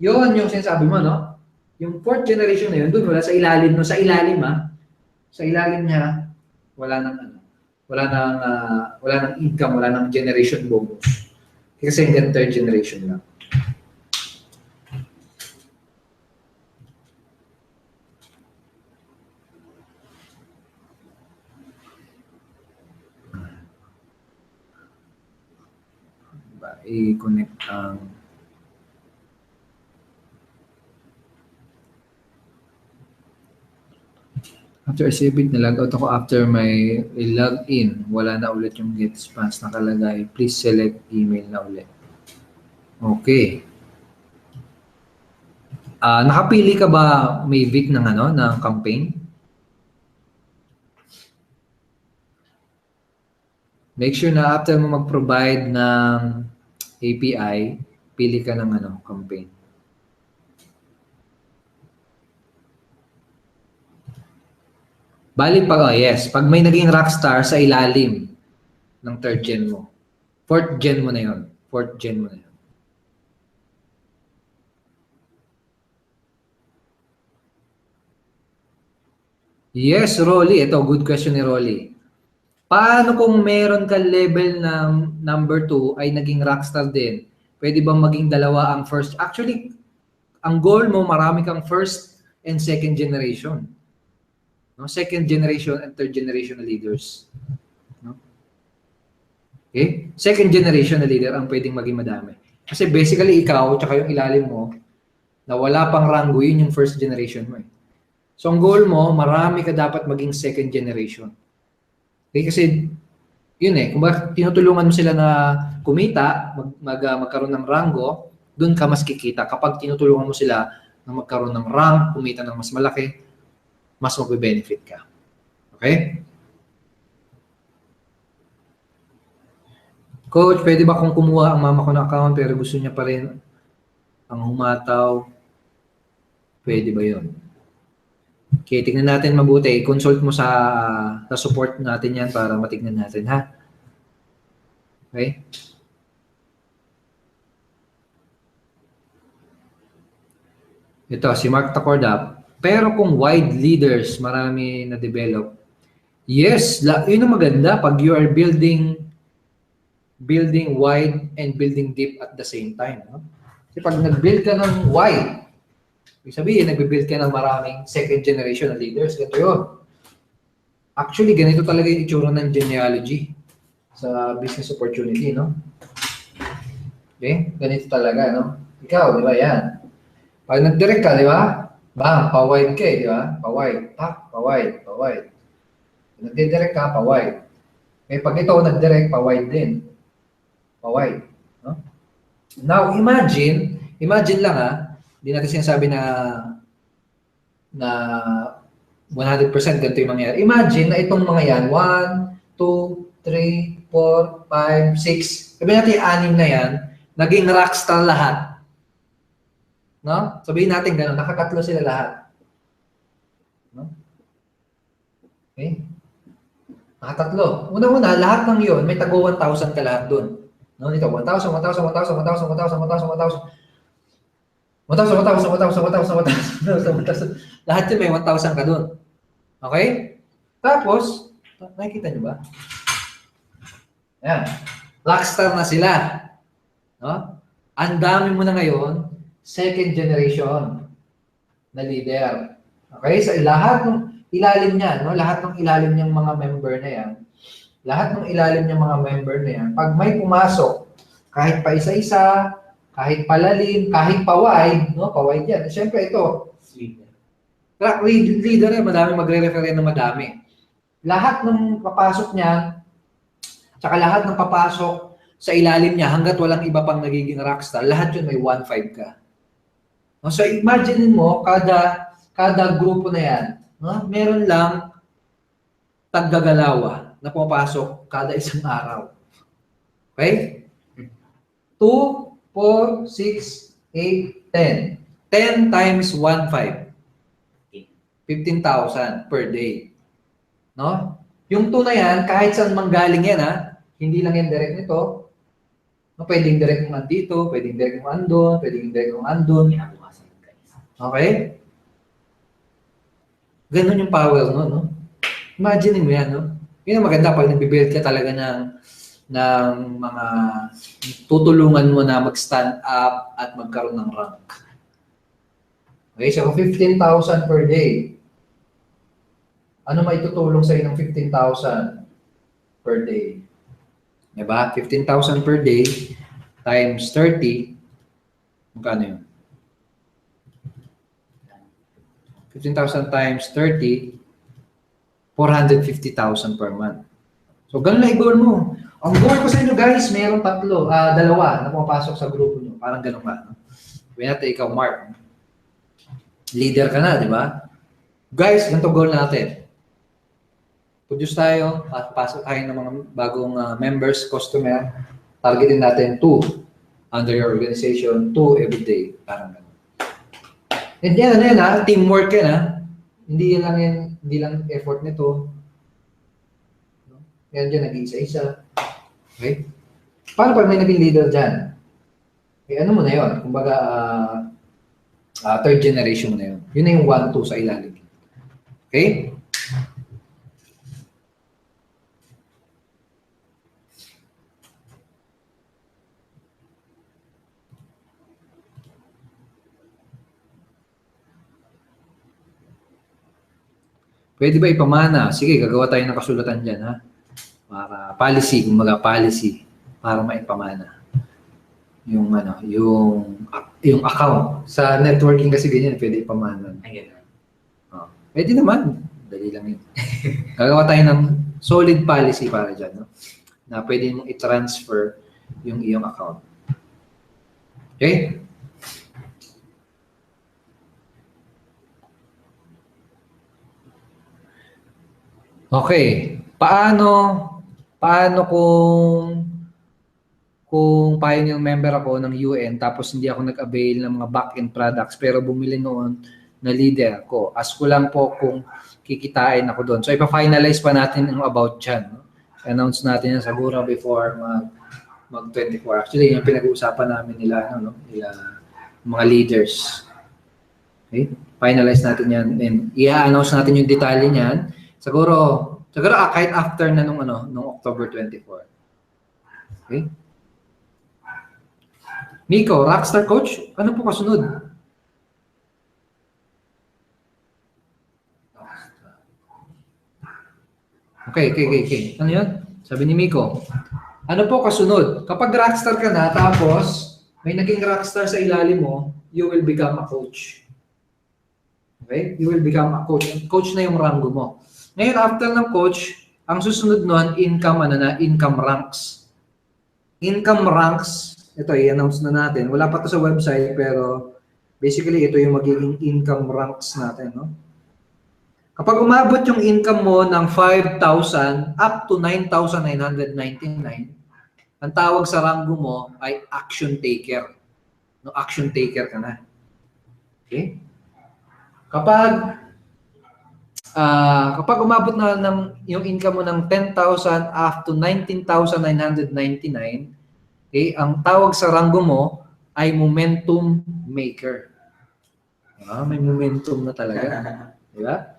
Yun yung sinasabi mo, no? Yung fourth generation na yun, doon wala sa ilalim, no? Sa ilalim, sa ilalim niya, wala nang income, wala nang generation bonus. Kasi hanggang third generation lang. I-connect ang after I save it, nalog-out ako after may log in. Wala na ulit yung get response nakalagay. Please select email na ulit. Okay. Nakapili ka ba, Mavic, ng campaign? Make sure na after mo mag-provide ng API, pili ka ng campaign. Bali yes, pag may naging rockstar sa ilalim ng third gen mo, fourth gen mo na yun. Fourth gen mo na yun. Yes, Rolly. Ito, good question ni Rolly. Paano kung meron ka level na number 2 ay naging rockstar din? Pwede bang maging dalawa ang first? Actually, ang goal mo, marami kang first and second generation. No? Second generation and third generation na leaders. No? Okay? Second generation na leader ang pwedeng maging madami. Kasi basically, ikaw, tsaka yung ilalim mo, na wala pang rango, yun yung first generation mo. So, ang goal mo, marami ka dapat maging second generation. Okay, kasi yun kung tinutulungan mo sila na kumita, magkaroon ng rango, doon ka mas kikita. Kapag tinutulungan mo sila na magkaroon ng rank, kumita ng mas malaki, mas magbe-benefit ka. Okay? Coach, pwede ba kung kumuha ang mama ko na account pero gusto niya pa rin ang humataw? Pwede ba yun? Okay, tingnan natin mabuti. I-consult mo sa support natin yan para matignan natin, ha? Okay? Ito, si Mark Tacorda. Pero kung wide leaders, marami na-develop, Yes, yun ang maganda pag you are building wide and building deep at the same time. No? Kasi pag nag-build ka ng wide, ibig sabihin, nag-build ka ng maraming second generation na leaders. Ganito yun. Actually, ganito talaga yung itsura ng genealogy sa business opportunity, no? Okay? Ganito talaga, no? Ikaw, di ba yan? Pag nag-direct ka, di ba? Bang, pa-wide ka di ba? Pa-wide. Pa-wide. Pa-wide. Nag-direct ka, pa-wide. Okay, pag ito nag-direct, pa-wide din. Pa-wide. No? Now, imagine lang hindi natin sinasabi na 100% ganito yung mangyayari. Imagine na itong mga yan, 1, 2, 3, 4, 5, 6. Sabihin natin, 6 na yan, naging rockstar lahat. No? Sabihin natin gano'n, nakakatlo sila lahat. No? Okay? Nakatatlo. Una-una, lahat ng yun, may tago 1,000 ka lahat doon. No? Dito, 1,000, 1,000, 1,000, 1,000, 1,000, 1,000, 1,000. Lahat yun may 1,000 ka doon. Okay? Tapos, nakikita nyo ba? Ayan. Rockstar na sila. No? Ang dami mo na ngayon, second generation na leader. Okay? Sa lahat ng ilalim niyan, no? Lahat ng ilalim niyang mga member na yan, pag may pumasok, kahit pa isa-isa, kahit palalim, kahit pa-wide, no? Pa-wide yan. Siyempre ito, leader yan, madami magre-refer na madami. Lahat ng papasok niya, tsaka lahat ng papasok sa ilalim niya, hanggat walang iba pang nagiging rockstar, lahat yun may 1.5 ka. No? So imagine mo, kada grupo na yan, no? Meron lang taggagalawa na pumapasok kada isang araw. Okay? 2, 4, 6, 8, 10. 10 times 1.5. 15,000 per day. No? Yung 2 na yan, kahit saan manggaling yan, hindi lang yan direct nito. No, pwedeng direct mo dito, pwedeng direct mo andun, pwedeng direct mo andun. Okay? Ganun yung power, no? Imagine mo yan, no? Yun ang maganda pag nag-build ka talaga ng mga tutulungan mo na mag-stand up at magkaroon ng rank. Okay, so 15,000 per day. Ano maitutulong sa ng 15,000 per day? Diba? 15,000 per day times 30, magkano yun? 15,000 times 30, 450,000 per month. So, ganun lang i-goal mo. Ang goal ko sa inyo, guys, mayroong dalawa na pumapasok sa grupo nyo. Parang ganun ka. No? Sabihin natin, ikaw, Mark. Leader ka na, di ba? Guys, ganito goal natin. Produce tayo, pasok tayo ng mga bagong members, customer. Targetin natin 2 under your organization, 2 every day. Parang ganun. And yan, teamwork yan, Hindi lang effort nito. Yan dyan, nag-iisa-isa. Okay? Paano pag may naging leader dyan? Okay, ano mo na yun? Kumbaga, third generation mo na yun. Yun na yung 1-2 sa ilalim. Okay? Pwede ba ipamana? Sige, gagawa tayo ng kasulatan dyan, Para policy, kumbaga policy, para maipamana. Yung account. Sa networking kasi ganyan, pwede ipamana. Pwede naman. Dali lang yun. Gagawa tayo ng solid policy para dyan, na pwede mong i-transfer yung iyong account. Okay? Okay. Paano kung pioneer member ako ng UN tapos hindi ako nag-avail ng mga back-end products pero bumili noon na leader ko. Ask ko lang po kung kikitain ako doon. So ipa-finalize pa natin yung about dyan. Announce natin yan siguro before mag 24. Actually, yung pinag-uusapan namin nila mga leaders. Okay? Finalize natin yan and i-announce natin yung detalye niyan. Siguro Siguro kahit after na nung October 24. Okay? Miko, Rockstar Coach, ano po kasunod? Okay. Ano yun? Sabi ni Miko, ano po kasunod? Kapag rockstar ka na, tapos may naging rockstar sa ilalim mo, you will become a coach. Okay? You will become a coach. Coach na yung rango mo. Ngayon, after ng coach, ang susunod nun, income ranks. Income ranks, ito, i-announce na natin. Wala pa to sa website, pero basically, ito yung magiging income ranks natin, no? Kapag umabot yung income mo ng 5,000 up to 9,999, ang tawag sa rango mo ay action taker. No, action taker ka na. Okay? Kapag umabot na yung income mo ng 10,000 up to 19,999, okay, ang tawag sa rango mo ay momentum maker. May momentum na talaga. Di ba?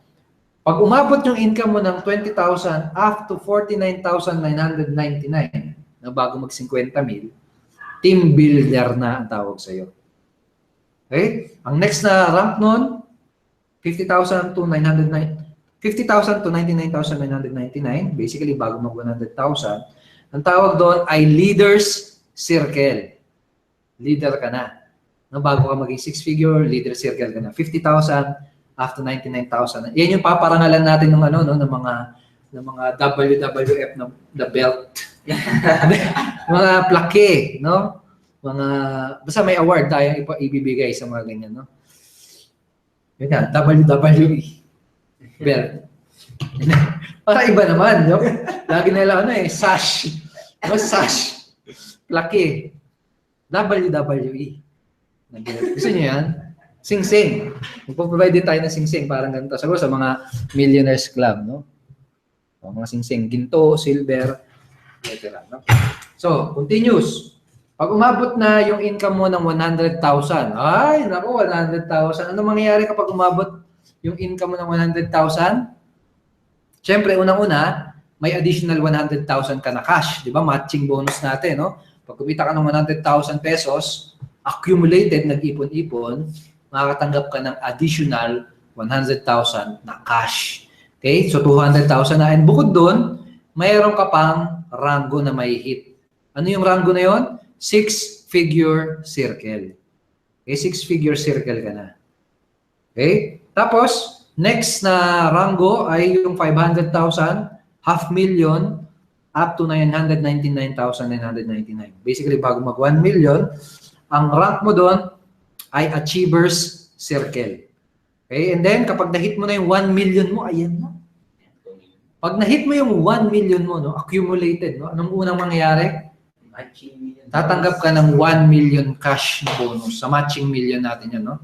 Pag umabot yung income mo ng 20,000 up to 49,999 na bago mag-50,000, team builder na ang tawag sa'yo. Okay? Ang next na rank nun, 50,000 to 99,999, basically bago mag-100,000, ang tawag doon ay leaders circle. Leader ka na. No, bago ka maging 6-figure, leader circle ka na. 50,000 up to 99,000. Yan yung paparangalan natin ng ng mga WWF na the belt. Mga plaque, no? Basta may award tayong ibibigay sa mga ganyan, no? Yun yan, WWE. Belt. Para iba naman, no? Lagi nila sash. No, sash. Plaque. WWE. Gusto niyo yan? Sing-sing. Magpo-provide din tayo ng sing-sing. Parang ganito. Siguro sa mga millionaires club, no? O, mga sing-sing. Ginto, silver, etc. No? So, continuous. Pag umabot na yung income mo ng 100,000, ay, naku, 100,000. Ano mangyayari kapag umabot yung income mo ng 100,000? Siyempre, unang-una, may additional 100,000 ka na cash. Di ba? Matching bonus natin, no? Pag kumita ka ng 100,000 pesos, accumulated, nag-ipon-ipon, makakatanggap ka ng additional 100,000 na cash. Okay? So, 200,000 na. And bukod doon, mayroon ka pang rango na may hit. Ano yung rango na yon? 6-figure circle. Okay? 6-figure circle ka na. Okay? Tapos, next na rango ay yung 500,000, 500,000, up to 999,999. Basically, bago mag 1 million, ang rank mo doon ay Achievers Circle. Okay? And then, kapag na-hit mo na yung 1 million mo, ayan na. Pag na-hit mo yung 1 million mo, no, accumulated, no, anong unang mangyayari? Tatanggap ka ng 1 million cash na bonus. Sa matching million natin yan, no?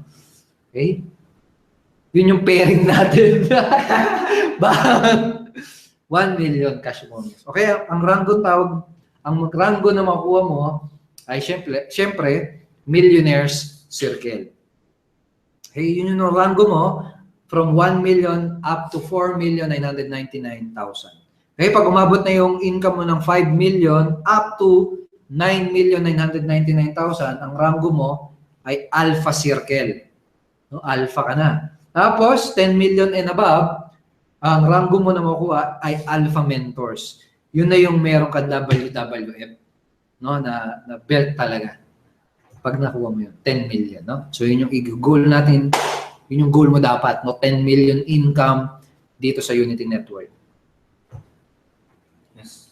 Okay? Yun yung pairing natin. 1 million cash bonus. Okay, ang rango na makuha mo ay syempre Millionaires Circle. Hey, yun yung rango mo from 1 million up to 4,999,000. Okay, pag umabot na yung income mo ng 5 million up to 9,999,000, ang rango mo ay Alpha Circle. No, Alpha ka na. Tapos, 10 million and above, ang rango mo na makuha ay Alpha Mentors. Yun na yung meron ka WWF, no, na belt talaga. Pag nakuha mo yun, 10 million, no? So, yun yung goal natin, yun yung goal mo dapat, no? 10 million income dito sa Unity Network. Yes.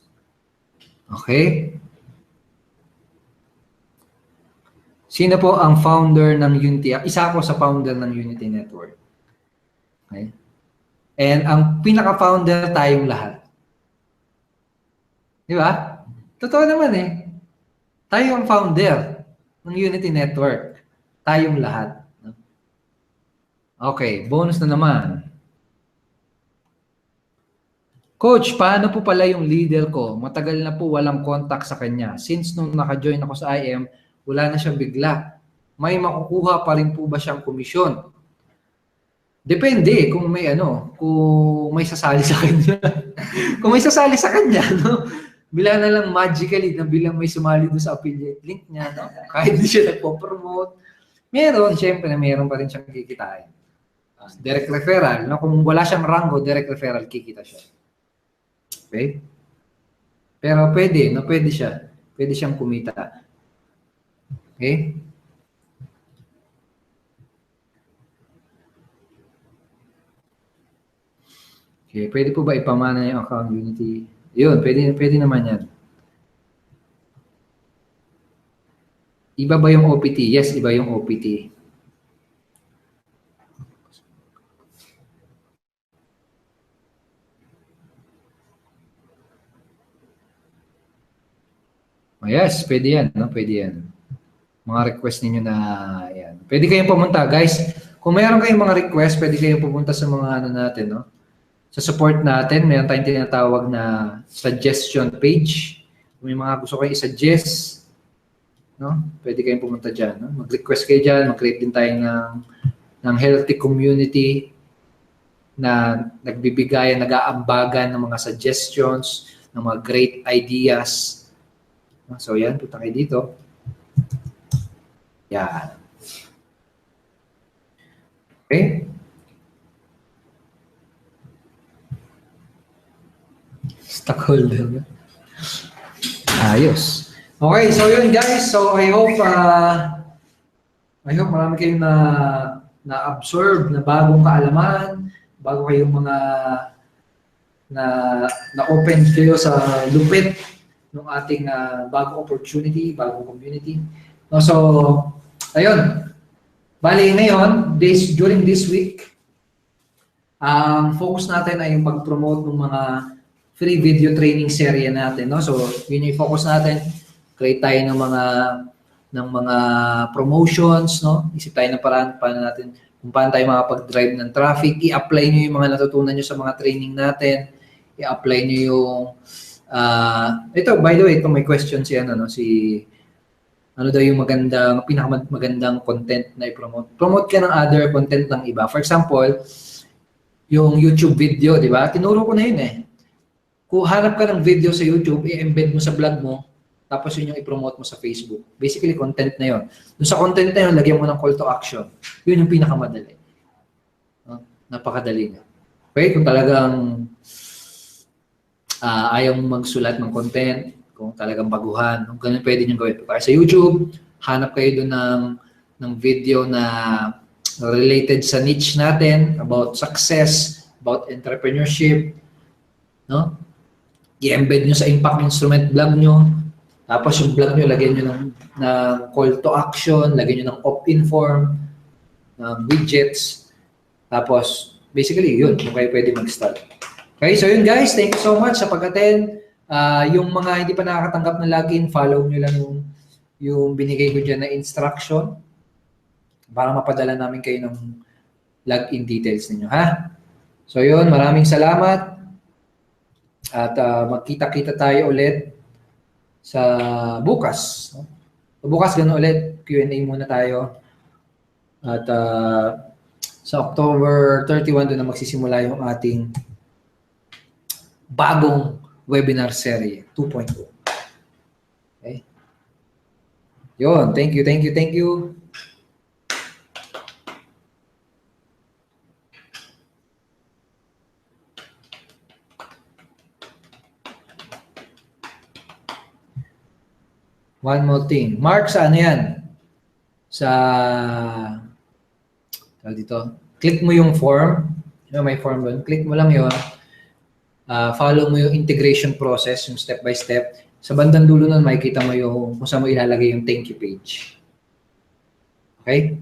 Okay? Sino po ang founder ng Unity? Isa ako sa founder ng Unity Network. Okay? And ang pinaka-founder tayong lahat. Di ba? Totoo naman eh. Tayo ang founder ng Unity Network. Tayong lahat. Okay, bonus na naman. Coach, paano po pala yung leader ko? Matagal na po walang contact sa kanya. Since nung naka-join ako sa IM, wala na siyang bigla. May makukuha pa rin po ba siyang komisyon? Depende kung may kung may sasali sa kanya. Kung may sasali sa kanya, no? Bila na lang magically na bilang may sumali doon sa affiliate link niya, no? Kahit di siya nagpo-promote. Siyempre, meron pa rin siyang kikitain. Direct referral, no? Kung wala siyang rango, direct referral, kikita siya. Okay? Pero pwede, no? Pwede siya. Pwede siyang kumita. Okay? Okay, pwede po ba ipamana yung account Unity? Yun, pwede naman yan. Iba ba yung OPT? Yes, iba yung OPT. Oh, yes, pwede yan, no? Pwede yan. Mga request ninyo na yan. Pwede kayong pumunta, guys. Kung mayroon kayong mga request, pwede kayong pupunta sa mga natin, no? Sa support natin, mayroon tayong tinatawag na suggestion page. Kung may mga gusto kayo i-suggest, no? Pwede kayong pumunta dyan. No? Mag-request kayo dyan. Mag-create din tayo ng healthy community na nagbibigayan, nag-aambagan ng mga suggestions, ng mga great ideas. So yan, punta kayo dito. Yan. Okay? Stockholder. Ayos. Okay, so yun guys. So I hope marami kayong na-absorb na bagong kaalaman, bago kayong mga na-open kayo sa lupit ng ating bagong opportunity, bagong community. No, so, ayun. Bali ngayon, during this week, ang focus natin ay yung pag-promote ng mga free video training serye natin, no? So, yun yung focus natin. Create tayo ng mga promotions, no? Isip tayo ng paraan kung paano tayo makapag-drive ng traffic. I-apply nyo yung mga natutunan nyo sa mga training natin. I-apply nyo yung ito, by the way, ito may question si ano daw yung pinakamagandang content na i-promote. Promote ka ng other content ng iba. For example, yung YouTube video, di ba? Tinuro ko na yun eh. Kung hanap ka ng video sa YouTube, i-embed mo sa vlog mo, tapos yun yung i-promote mo sa Facebook. Basically, content na yun. Doon sa content na yun, lagyan mo ng call to action. Yun yung pinakamadali. Napakadali na. Okay? Kung talagang ayaw magsulat ng content, kung talagang baguhan, kung ganun pwede nyo gawin. Kaya sa YouTube, hanap kayo doon ng video na related sa niche natin, about success, about entrepreneurship, no? I-embed nyo sa impact instrument vlog nyo, tapos yung vlog nyo, lagyan nyo ng call to action, lagyan nyo ng opt-in form, ng widgets, tapos basically yun, kung kayo pwede mag-start. Okay, so yun guys, thank you so much sa pag-attend. Yung mga hindi pa nakakatanggap ng login, follow nyo lang yung binigay ko dyan na instruction para mapadala namin kayo ng login details ninyo, ha? So yun, maraming salamat at magkita-kita tayo ulit sa bukas. Bukas gano'n ulit, Q&A muna tayo. At sa October 31 doon na magsisimula yung ating bagong webinar series 2.0. Okay? Yun, thank you. One more thing. Mark, sa ano yan? Dito. Click mo yung form. May form doon. Click mo lang yun. Follow mo yung integration process, yung step by step. Sa bandang dulo nun, makikita mo yung kung saan mo ilalagay yung thank you page. Okay?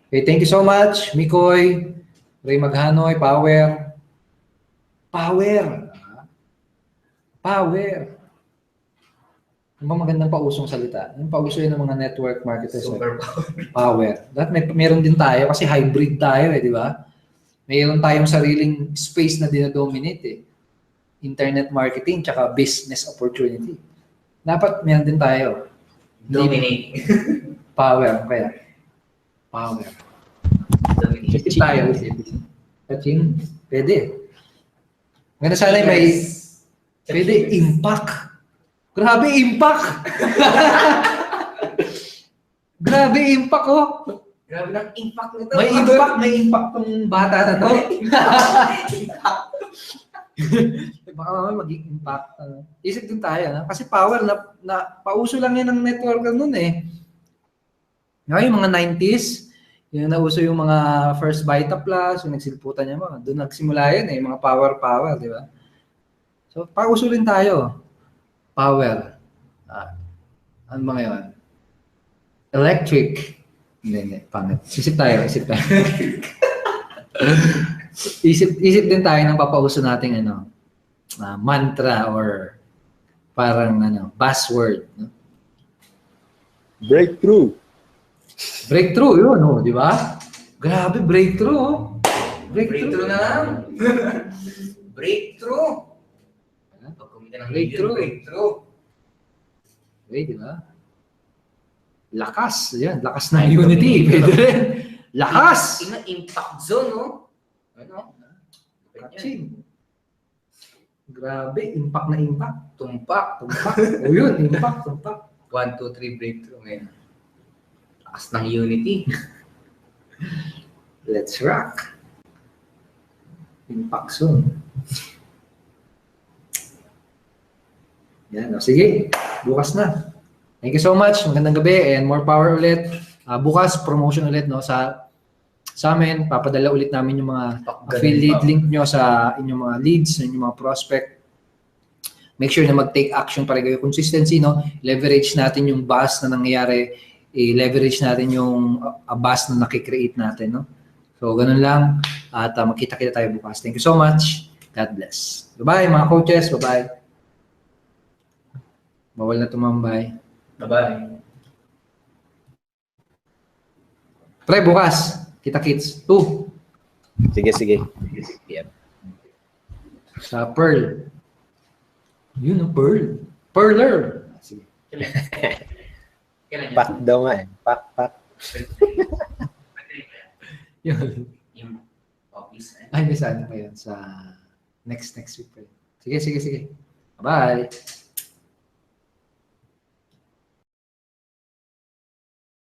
Okay, thank you so much. Mikoy, Ray Maghanoy, Power. Ano ba magandang pausong salita? Yung pauso yun ng mga network marketers. Super power. Meron din tayo kasi hybrid tayo di ba? Mayroon tayong sariling space na dinodominate eh. Internet marketing tsaka business opportunity. Dapat meron din tayo. Dominate. Power. Kaya. Power. Dominate. Isip tayo, isip. Touching. Pwede. Ngayon sana may pwede impact. Grabe impact. Grabe impact oh. Grabe ng impact nito. May impact tong bata na to. Baka mamaya maging impact. Isip din tayo, no? Kasi power na pauso lang yan ng network noon eh. Ngayon, yung mga 90s, yung nauso yung mga first Vita Plus, yung nagsilputan niya mga, doon nagsimula yan eh, mga power, di ba? So, pauso rin tayo. Power. Ano ba ngayon? Electric. Hindi, pangit. Isip tayo. Isip din tayo ng papauso nating mantra or parang buzzword. No? Breakthrough, yun, di ba? Grabe, breakthrough, oh. Breakthrough na lang. Breakthrough. Pag kumita ng breakthrough. Okay, di ba? Lakas, yan. Lakas ng unity. Pwede rin. Lakas! Impact zone, no? Ano? Catching. Grabe, impact na impact. Tumpak. O yun, impact, tumpak. 1, 2, 3 breakthrough ngayon. Lakas ng unity. Let's rock. Impact soon. Yan, sige. Bukas na. Thank you so much. Magandang gabi and more power ulit. Bukas, promotion ulit no sa amin. Papadala ulit namin yung mga affiliate link nyo sa inyong mga leads, sa inyong mga prospect. Make sure na mag-take action para kayo. Consistency, no? Leverage natin yung buzz na nangyayari. I-leverage natin yung buzz na nakikreate natin, no? So, ganun lang. At magkita-kita tayo bukas. Thank you so much. God bless. Bye-bye, mga coaches. Bye-bye. Bawal na tumambay. Bye-bye. Pre, bukas. Kita-kits. 2. Sige. Yep. Sa Pearl. Yun ang Pearl. Pearler. Sige. Kailan Pack daw nga eh. Pack. Yun. yung office. Ay, may sana pa yun sa next week pa yun. Sige. Bye.